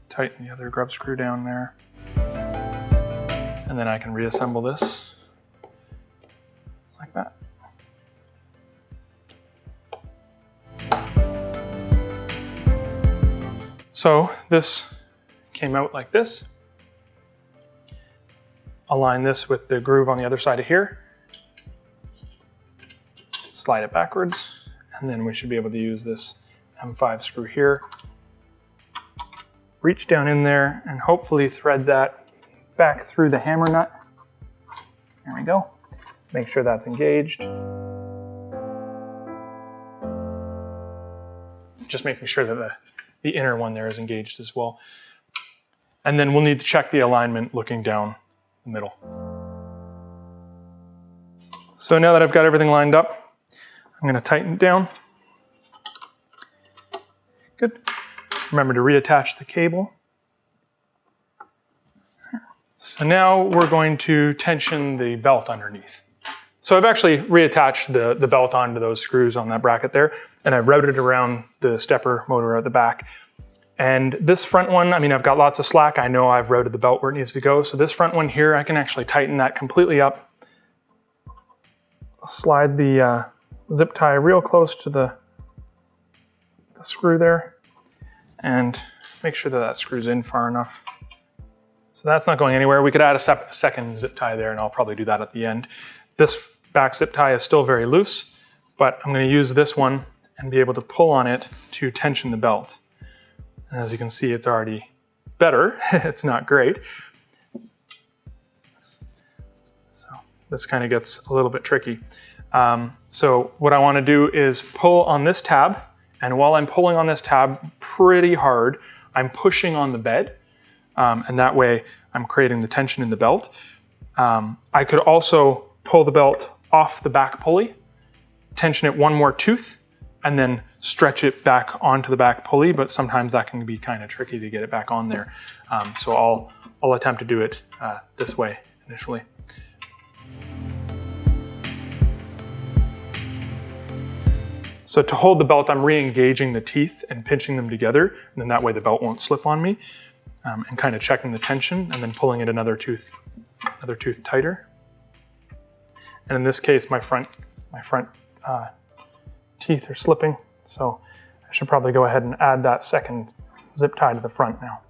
Tighten the other grub screw down there. And then I can reassemble this like that. So this came out like this. Align this with the groove on the other side of here. Slide it backwards, and then we should be able to use this M5 screw here. Reach down in there and hopefully thread that back through the hammer nut. There we go. Make sure that's engaged. Just making sure that the inner one there is engaged as well. And then we'll need to check the alignment looking down the middle. So now that I've got everything lined up, I'm going to tighten it down. Good. Remember to reattach the cable. So now we're going to tension the belt underneath. So I've actually reattached the belt onto those screws on that bracket there, and I've routed it around the stepper motor at the back. And this front one, I mean, I've got lots of slack. I know I've routed the belt where it needs to go. So this front one here, I can actually tighten that completely up. Slide the zip tie real close to the screw there, and make sure that that screws in far enough. So that's not going anywhere. We could add a second zip tie there, and I'll probably do that at the end. This back zip tie is still very loose, but I'm going to use this one and be able to pull on it to tension the belt. And as you can see, it's already better. It's not great. So this kind of gets a little bit tricky. So what I want to do is pull on this tab, and while I'm pulling on this tab pretty hard, I'm pushing on the bed, and that way I'm creating the tension in the belt. I could also pull the belt off the back pulley, tension it one more tooth, and then stretch it back onto the back pulley, but sometimes that can be kind of tricky to get it back on there. So I'll attempt to do it this way initially. So to hold the belt, I'm re-engaging the teeth and pinching them together, and then that way the belt won't slip on me, and kind of checking the tension and then pulling it another tooth tighter. And in this case, my front teeth are slipping, so I should probably go ahead and add that second zip tie to the front now.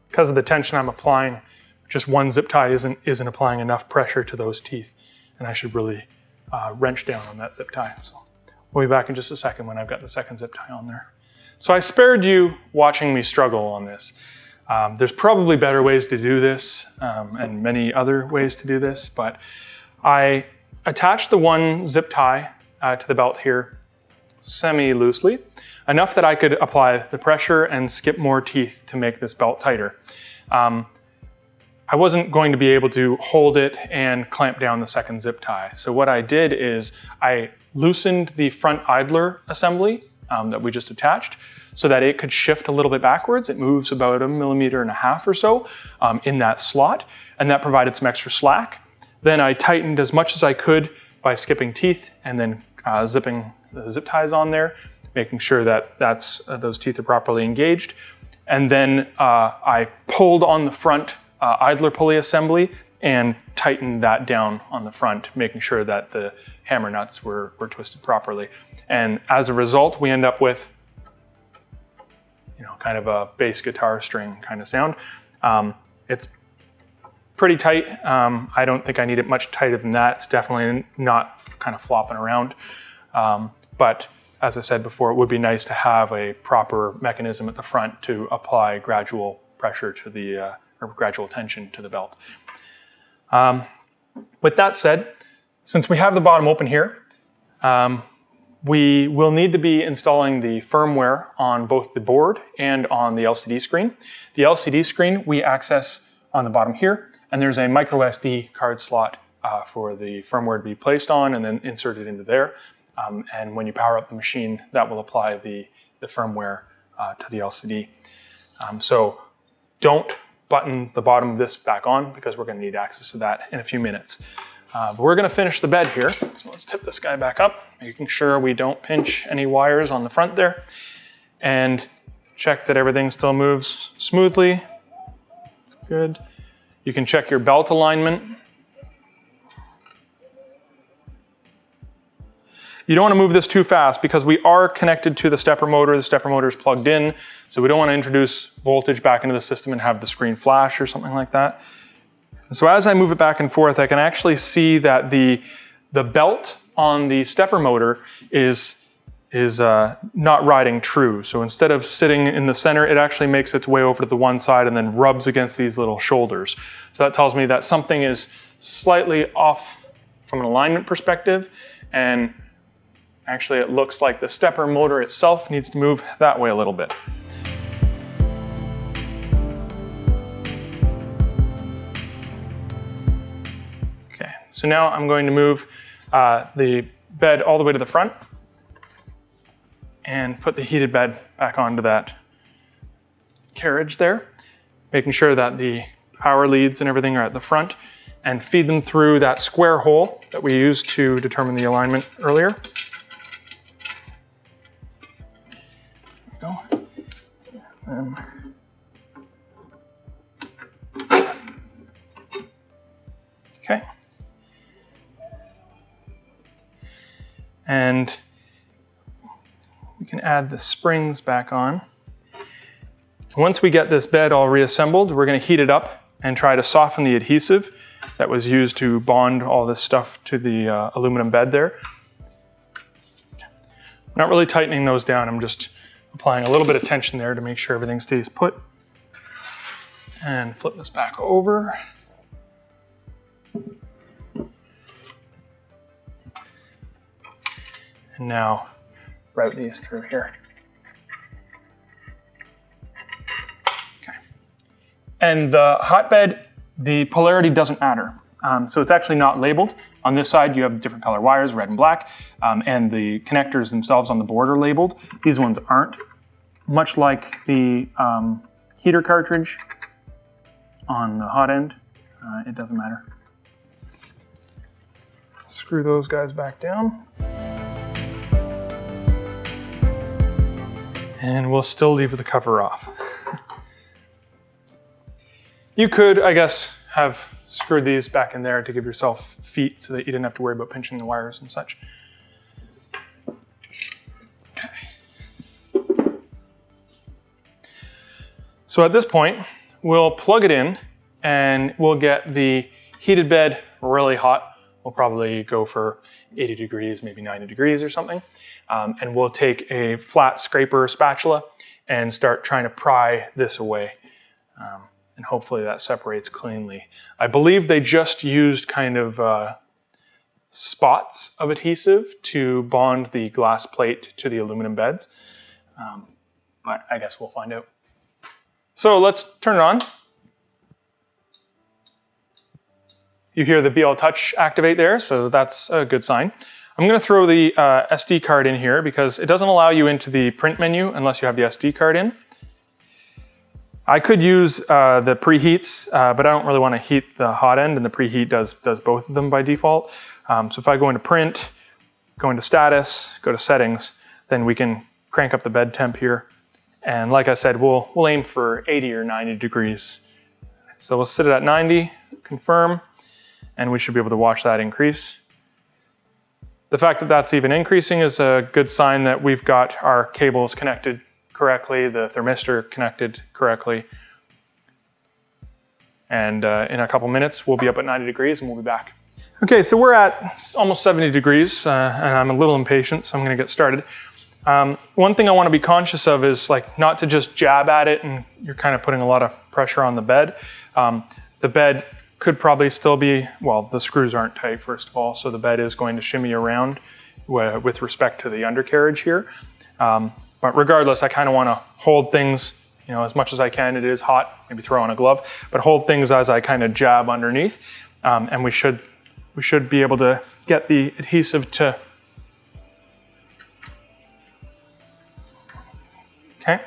Because of the tension I'm applying, just one zip tie isn't applying enough pressure to those teeth, and I should really wrench down on that zip tie. So we'll be back in just a second when I've got the second zip tie on there. So I spared you watching me struggle on this. There's probably better ways to do this, and many other ways to do this, but I attached the one zip tie to the belt here semi-loosely, enough that I could apply the pressure and skip more teeth to make this belt tighter. I wasn't going to be able to hold it and clamp down the second zip tie. So what I did is I loosened the front idler assembly that we just attached so that it could shift a little bit backwards. It moves about 1.5 millimeters or so in that slot, and that provided some extra slack. Then I tightened as much as I could by skipping teeth and then zipping the zip ties on there, making sure that those teeth are properly engaged. And then I pulled on the front idler pulley assembly and tightened that down on the front, making sure that the hammer nuts were twisted properly. And as a result, we end up with, kind of a bass guitar string kind of sound. It's pretty tight. I don't think I need it much tighter than that. It's definitely not kind of flopping around. But as I said before, it would be nice to have a proper mechanism at the front to apply gradual pressure to the, or gradual tension to the belt. With that said, since we have the bottom open here, we will need to be installing the firmware on both the board and on the LCD screen. The LCD screen we access on the bottom here, and there's a micro SD card slot for the firmware to be placed on and then inserted into there. And when you power up the machine, that will apply the firmware to the LCD. So don't button the bottom of this back on because we're going to need access to that in a few minutes. But we're going to finish the bed here. So let's tip this guy back up, making sure we don't pinch any wires on the front there, and check that everything still moves smoothly. That's good. You can check your belt alignment. You don't want to move this too fast because we are connected to the stepper motor. The stepper motor is plugged in, so we don't want to introduce voltage back into the system and have the screen flash or something like that. And so as I move it back and forth, I can actually see that the belt on the stepper motor is not riding true. So instead of sitting in the center, it actually makes its way over to the one side and then rubs against these little shoulders. So that tells me that something is slightly off from an alignment perspective, and actually it looks like the stepper motor itself needs to move that way a little bit. Okay, so now I'm going to move the bed all the way to the front and put the heated bed back onto that carriage there, making sure that the power leads and everything are at the front, and feed them through that square hole that we used to determine the alignment earlier. There we go. Okay. And we can add the springs back on. Once we get this bed all reassembled, we're going to heat it up and try to soften the adhesive that was used to bond all this stuff to the aluminum bed there. I'm not really tightening those down, I'm just applying a little bit of tension there to make sure everything stays put. And flip this back over. And now route these through here. Okay. And the hotbed, the polarity doesn't matter. So it's actually not labeled. On this side, you have different color wires, red and black, and the connectors themselves on the board are labeled. These ones aren't. Much like the heater cartridge on the hot end, it doesn't matter. Screw those guys back down. And we'll still leave the cover off. You could, I guess, have screwed these back in there to give yourself feet so that you didn't have to worry about pinching the wires and such. Okay. So at this point, we'll plug it in and we'll get the heated bed really hot. We'll probably go for 80 degrees, maybe 90 degrees or something. And we'll take a flat scraper or spatula and start trying to pry this away. And hopefully that separates cleanly. I believe they just used kind of spots of adhesive to bond the glass plate to the aluminum beds. But I guess we'll find out. So let's turn it on. You hear the BL Touch activate there, so that's a good sign. I'm going to throw the SD card in here because it doesn't allow you into the print menu unless you have the SD card in. I could use the preheats, but I don't really want to heat the hot end, and the preheat does both of them by default. So if I go into print, go into status, go to settings, then we can crank up the bed temp here. And like I said, we'll aim for 80 or 90 degrees. So we'll set it at 90, confirm, and we should be able to watch that increase. The fact that that's even increasing is a good sign that we've got our cables connected correctly, the thermistor connected correctly. And in a couple minutes, we'll be up at 90 degrees and we'll be back. Okay, so we're at almost 70 degrees and I'm a little impatient, so I'm gonna get started. One thing I wanna be conscious of is like not to just jab at it and you're kind of putting a lot of pressure on the bed. The bed could probably still be, well, the screws aren't tight first of all, so the bed is going to shimmy around with respect to the undercarriage here. But regardless, I kind of want to hold things, you know, as much as I can. It is hot, maybe throw on a glove, but hold things as I kind of jab underneath. And we should be able to get the adhesive to, okay.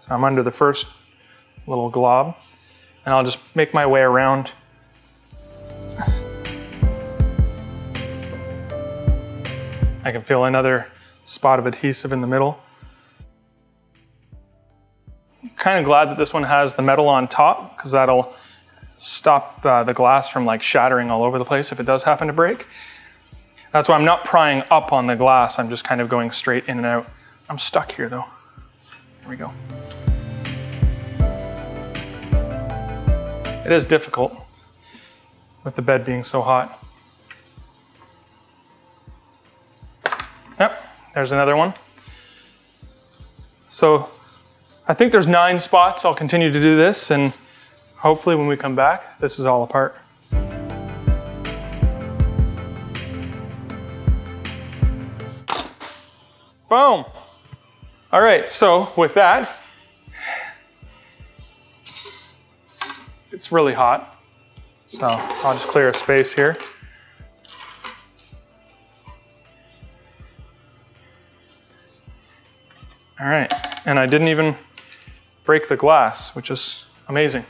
So I'm under the first little glob and I'll just make my way around. I can feel another spot of adhesive in the middle. Kind of glad that this one has the metal on top because that'll stop the glass from like shattering all over the place if it does happen to break. That's why I'm not prying up on the glass. I'm just kind of going straight in and out. I'm stuck here though. Here we go. It is difficult with the bed being so hot. Yep, there's another one. So I think there's 9 spots. I'll continue to do this and hopefully when we come back, this is all apart. Boom. All right, so with that, it's really hot. So I'll just clear a space here. All right, and I didn't even break the glass, which is amazing.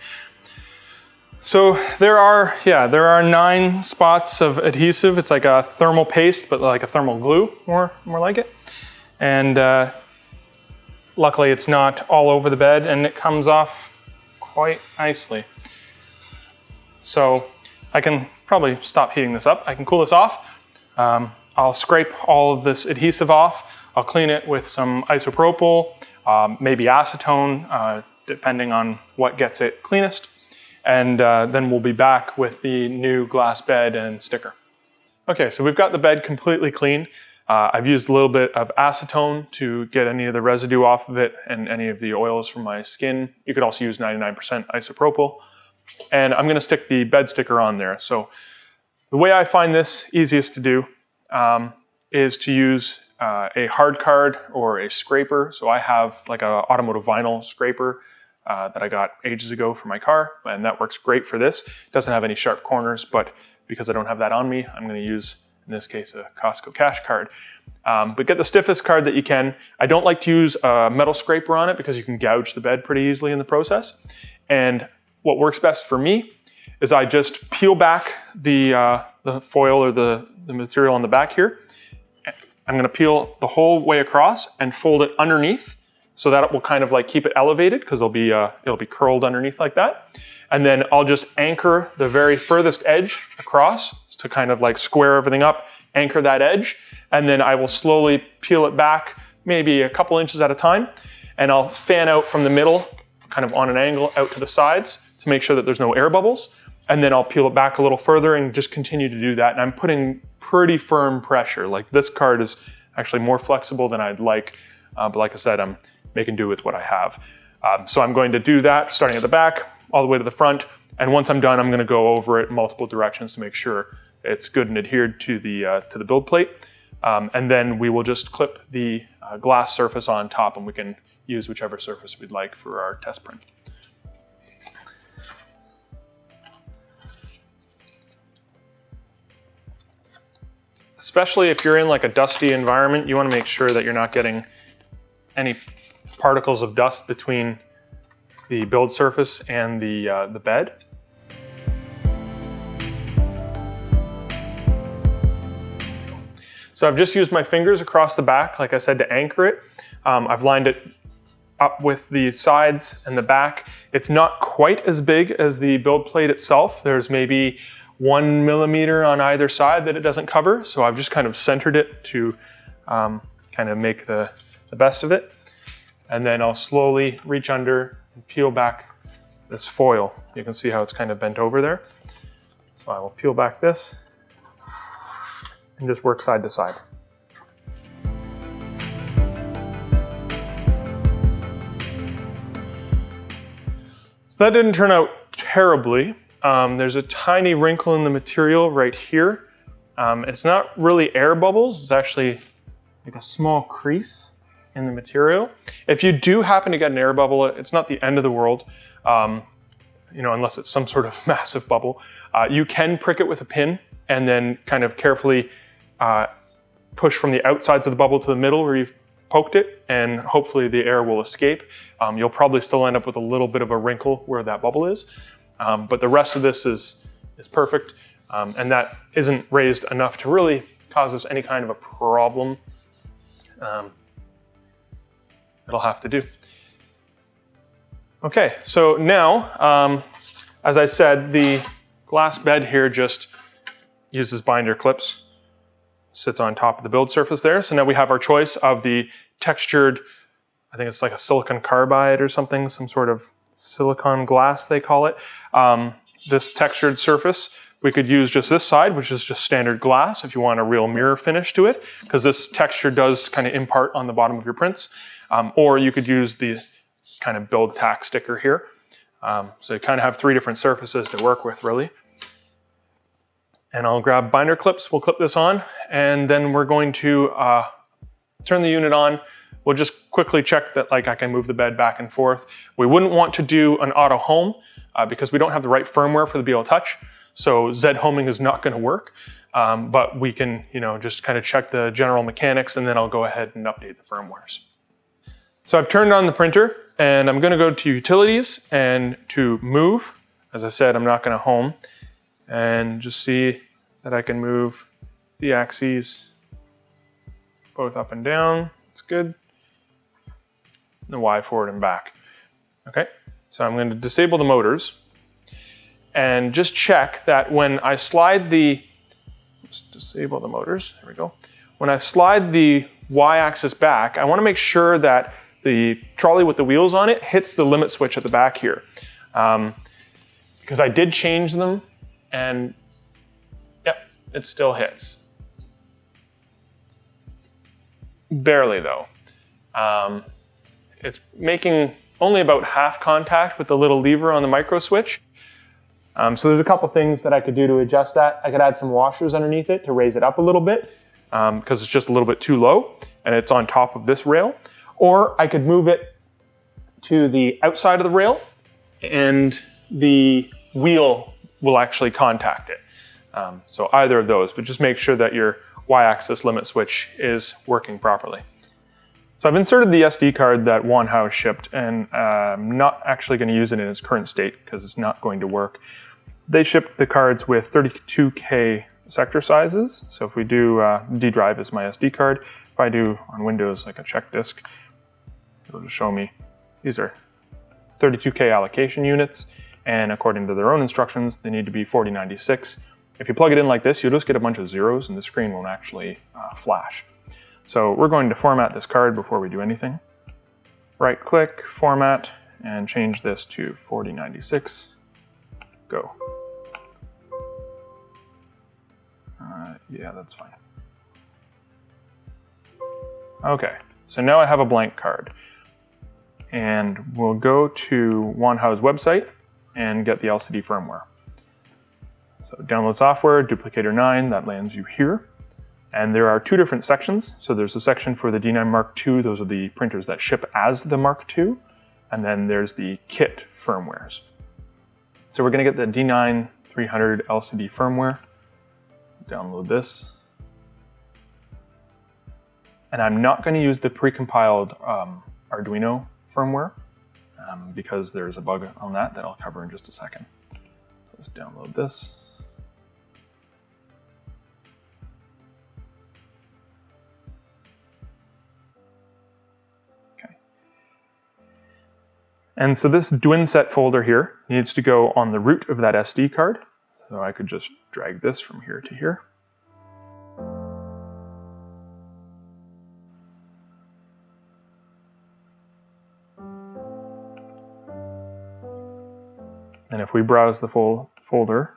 So there are 9 spots of adhesive. It's like a thermal paste, but like a thermal glue, more like it. And luckily it's not all over the bed and it comes off quite nicely. So I can probably stop heating this up. I can cool this off. I'll scrape all of this adhesive off. I'll clean it with some isopropyl, maybe acetone, depending on what gets it cleanest. and then we'll be back with the new glass bed and sticker. Okay, so we've got the bed completely clean. I've used a little bit of acetone to get any of the residue off of it and any of the oils from my skin. You could also use 99% isopropyl. And I'm going to stick the bed sticker on there. So the way I find this easiest to do is to use a hard card or a scraper. So I have like an automotive vinyl scraper that I got ages ago for my car, and that works great for this. It doesn't have any sharp corners, but because I don't have that on me, I'm going to use, in this case, a Costco cash card. But get the stiffest card that you can. I don't like to use a metal scraper on it because you can gouge the bed pretty easily in the process. And what works best for me is I just peel back the foil or the material on the back here. I'm going to peel the whole way across and fold it underneath so that it will kind of like keep it elevated because it'll be curled underneath like that. And then I'll just anchor the very furthest edge across to kind of like square everything up, anchor that edge, and then I will slowly peel it back maybe a couple inches at a time, and I'll fan out from the middle, kind of on an angle out to the sides to make sure that there's no air bubbles, and then I'll peel it back a little further and just continue to do that. And I'm putting pretty firm pressure. Like this card is actually more flexible than I'd like, but like I said, I'm making do with what I have. So I'm going to do that starting at the back all the way to the front, and once I'm done, I'm going to go over it multiple directions to make sure it's good and adhered to the build plate. And then we will just clip the glass surface on top, and we can use whichever surface we'd like for our test print. Especially if you're in like a dusty environment, you want to make sure that you're not getting any particles of dust between the build surface and the bed. So I've just used my fingers across the back, like I said, to anchor it. I've lined it up with the sides and the back. It's not quite as big as the build plate itself. There's maybe 1 millimeter on either side that it doesn't cover. So I've just kind of centered it to kind of make the best of it. And then I'll slowly reach under and peel back this foil. You can see how it's kind of bent over there. So I will peel back this and just work side to side. So that didn't turn out terribly. There's a tiny wrinkle in the material right here. It's not really air bubbles, it's actually like a small crease in the material. If you do happen to get an air bubble, it's not the end of the world, unless it's some sort of massive bubble. You can prick it with a pin and then kind of carefully push from the outsides of the bubble to the middle where you've poked it, and hopefully the air will escape. You'll probably still end up with a little bit of a wrinkle where that bubble is, but the rest of this is perfect, and that isn't raised enough to really cause us any kind of a problem. It'll have to do. Okay, so now, as I said, the glass bed here just uses binder clips, sits on top of the build surface there. So now we have our choice of the textured, I think it's like a silicon carbide or something, some sort of silicon glass they call it. This textured surface, we could use just this side, which is just standard glass if you want a real mirror finish to it, because this texture does kind of impart on the bottom of your prints. Or you could use the kind of build tack sticker here. So you kind of have 3 different surfaces to work with, really. And I'll grab binder clips, we'll clip this on, and then we're going to turn the unit on. We'll just quickly check that I can move the bed back and forth. We wouldn't want to do an auto home because we don't have the right firmware for the BL Touch. So Z homing is not going to work, but we can just kind of check the general mechanics, and then I'll go ahead and update the firmwares. So I've turned on the printer, and I'm going to go to Utilities and to Move. As I said, I'm not going to home, and just see that I can move the axes both up and down. It's good. The Y forward and back. Okay, so I'm going to disable the motors and just check that when I slide disable the motors, there we go. When I slide the Y axis back, I want to make sure that the trolley with the wheels on it hits the limit switch at the back here. because I did change them, and yep, it still hits. Barely though. It's making only about half contact with the little lever on the micro switch. So there's a couple things that I could do to adjust that. I could add some washers underneath it to raise it up a little bit, because it's just a little bit too low and it's on top of this rail. Or I could move it to the outside of the rail and the wheel will actually contact it. So either of those, but just make sure that your Y-axis limit switch is working properly. So I've inserted the SD card that Wanhao shipped, and I'm not actually going to use it in its current state because it's not going to work. They shipped the cards with 32K sector sizes. So if we do D drive is my SD card, if I do on Windows like a check disk, it'll just show me these are 32K allocation units, and according to their own instructions, they need to be 4096. If you plug it in like this, you'll just get a bunch of zeros and the screen won't actually flash. So we're going to format this card before we do anything. Right click, format, and change this to 4096. Go. Yeah, that's fine. Okay, so now I have a blank card. And we'll go to Wanhao's website and get the LCD firmware. So download software, duplicator 9, that lands you here. And there are two different sections. So there's a section for the D9 Mark II, those are the printers that ship as the Mark II. And then there's the kit firmwares. So we're gonna get the D9 300 LCD firmware. Download this. And I'm not gonna use the precompiled Arduino firmware because there's a bug on that I'll cover in just a second. Let's download this. And so this DwinSet folder here needs to go on the root of that SD card. So I could just drag this from here to here. And if we browse the folder,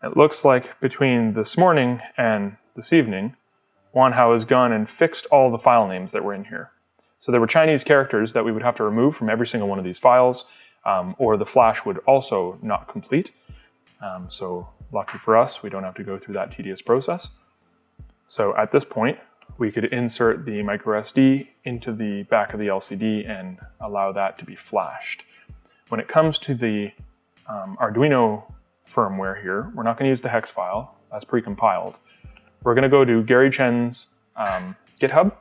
it looks like between this morning and this evening, Wanhao has gone and fixed all the file names that were in here. So there were Chinese characters that we would have to remove from every single one of these files, or the flash would also not complete. So lucky for us, we don't have to go through that tedious process. So at this point, we could insert the micro SD into the back of the LCD and allow that to be flashed. When it comes to the Arduino firmware here, we're not going to use the hex file, that's precompiled. We're going to go to Gary Chen's GitHub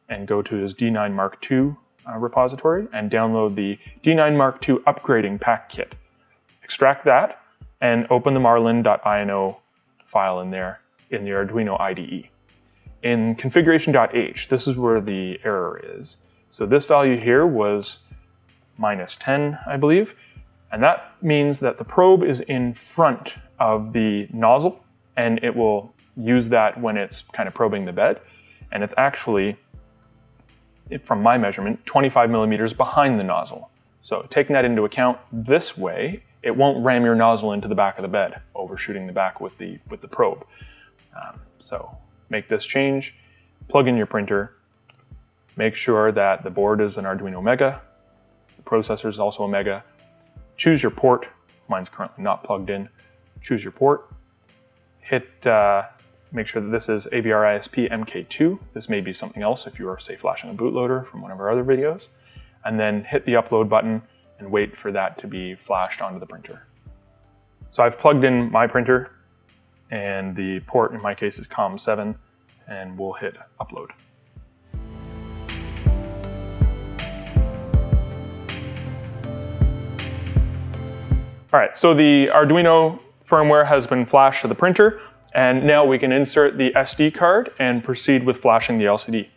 and go to his D9 Mark II repository and download the D9 Mark II upgrading pack kit. Extract that and open the marlin.ino file in there in the Arduino IDE. In configuration.h, this is where the error is. So this value here was -10, I believe, and that means that the probe is in front of the nozzle and it will use that when it's kind of probing the bed, and it's actually, from my measurement, 25 millimeters behind the nozzle. So taking that into account this way, it won't ram your nozzle into the back of the bed, overshooting the back with the probe. So make this change, plug in your printer, make sure that the board is an Arduino Mega, the processor is also a Mega, choose your port, mine's currently not plugged in, choose your port, hit, make sure that this is AVR ISP MK2, this may be something else if you are, say, flashing a bootloader from one of our other videos, and then hit the upload button and wait for that to be flashed onto the printer. So I've plugged in my printer, and the port in my case is COM7, and we'll hit upload. All right, so the Arduino firmware has been flashed to the printer, and now we can insert the SD card and proceed with flashing the LCD.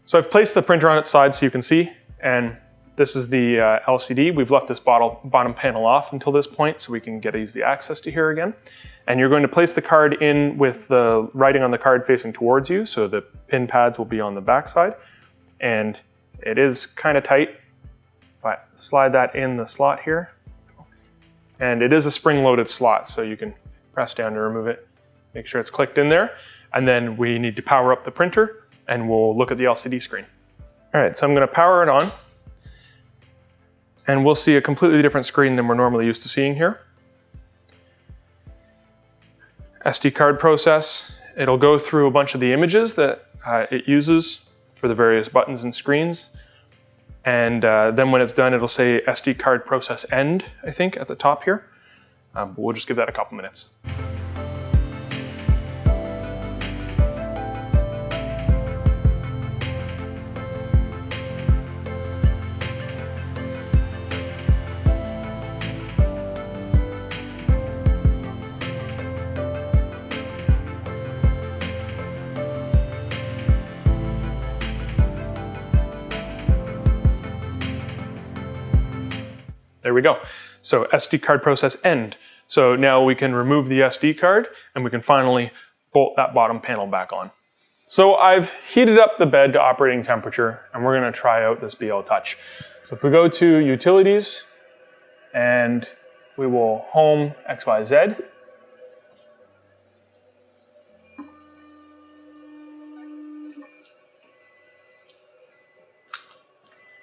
So I've placed the printer on its side so you can see, and this is the LCD. We've left this bottom panel off until this point so we can get easy access to here again. And you're going to place the card in with the writing on the card facing towards you, so the pin pads will be on the back side. And it is kind of tight, but slide that in the slot here. And it is a spring-loaded slot, so you can press down to remove it. Make sure it's clicked in there. And then we need to power up the printer, and we'll look at the LCD screen. All right, so I'm gonna power it on, and we'll see a completely different screen than we're normally used to seeing here. SD card process, it'll go through a bunch of the images that it uses for the various buttons and screens. And then when it's done, it'll say SD card process end, I think, at the top here. But we'll just give that a couple minutes. There we go. So SD card process end. So now we can remove the SD card and we can finally bolt that bottom panel back on. So I've heated up the bed to operating temperature and we're gonna try out this BL Touch. So if we go to Utilities and we will home XYZ.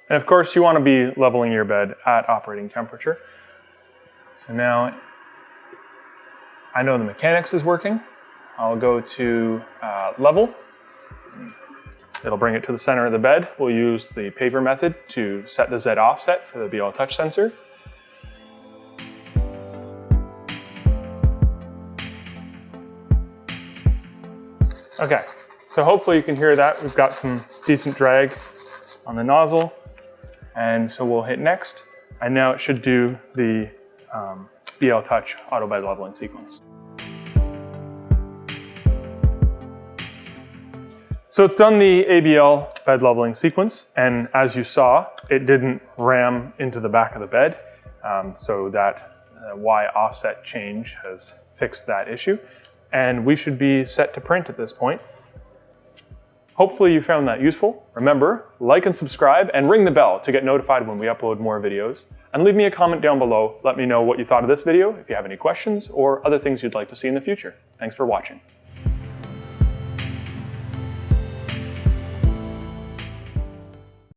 And of course, you want to be leveling your bed at operating temperature. So now I know the mechanics is working. I'll go to level. It'll bring it to the center of the bed. We'll use the paver method to set the Z offset for the BL Touch sensor. Okay, so hopefully you can hear that. We've got some decent drag on the nozzle. And so we'll hit next, and now it should do the BL Touch auto bed leveling sequence. So it's done the ABL bed leveling sequence, and as you saw, it didn't ram into the back of the bed, so that Y offset change has fixed that issue, and we should be set to print at this point. Hopefully you found that useful. Remember, like and subscribe and ring the bell to get notified when we upload more videos. And leave me a comment down below. Let me know what you thought of this video, if you have any questions or other things you'd like to see in the future. Thanks for watching.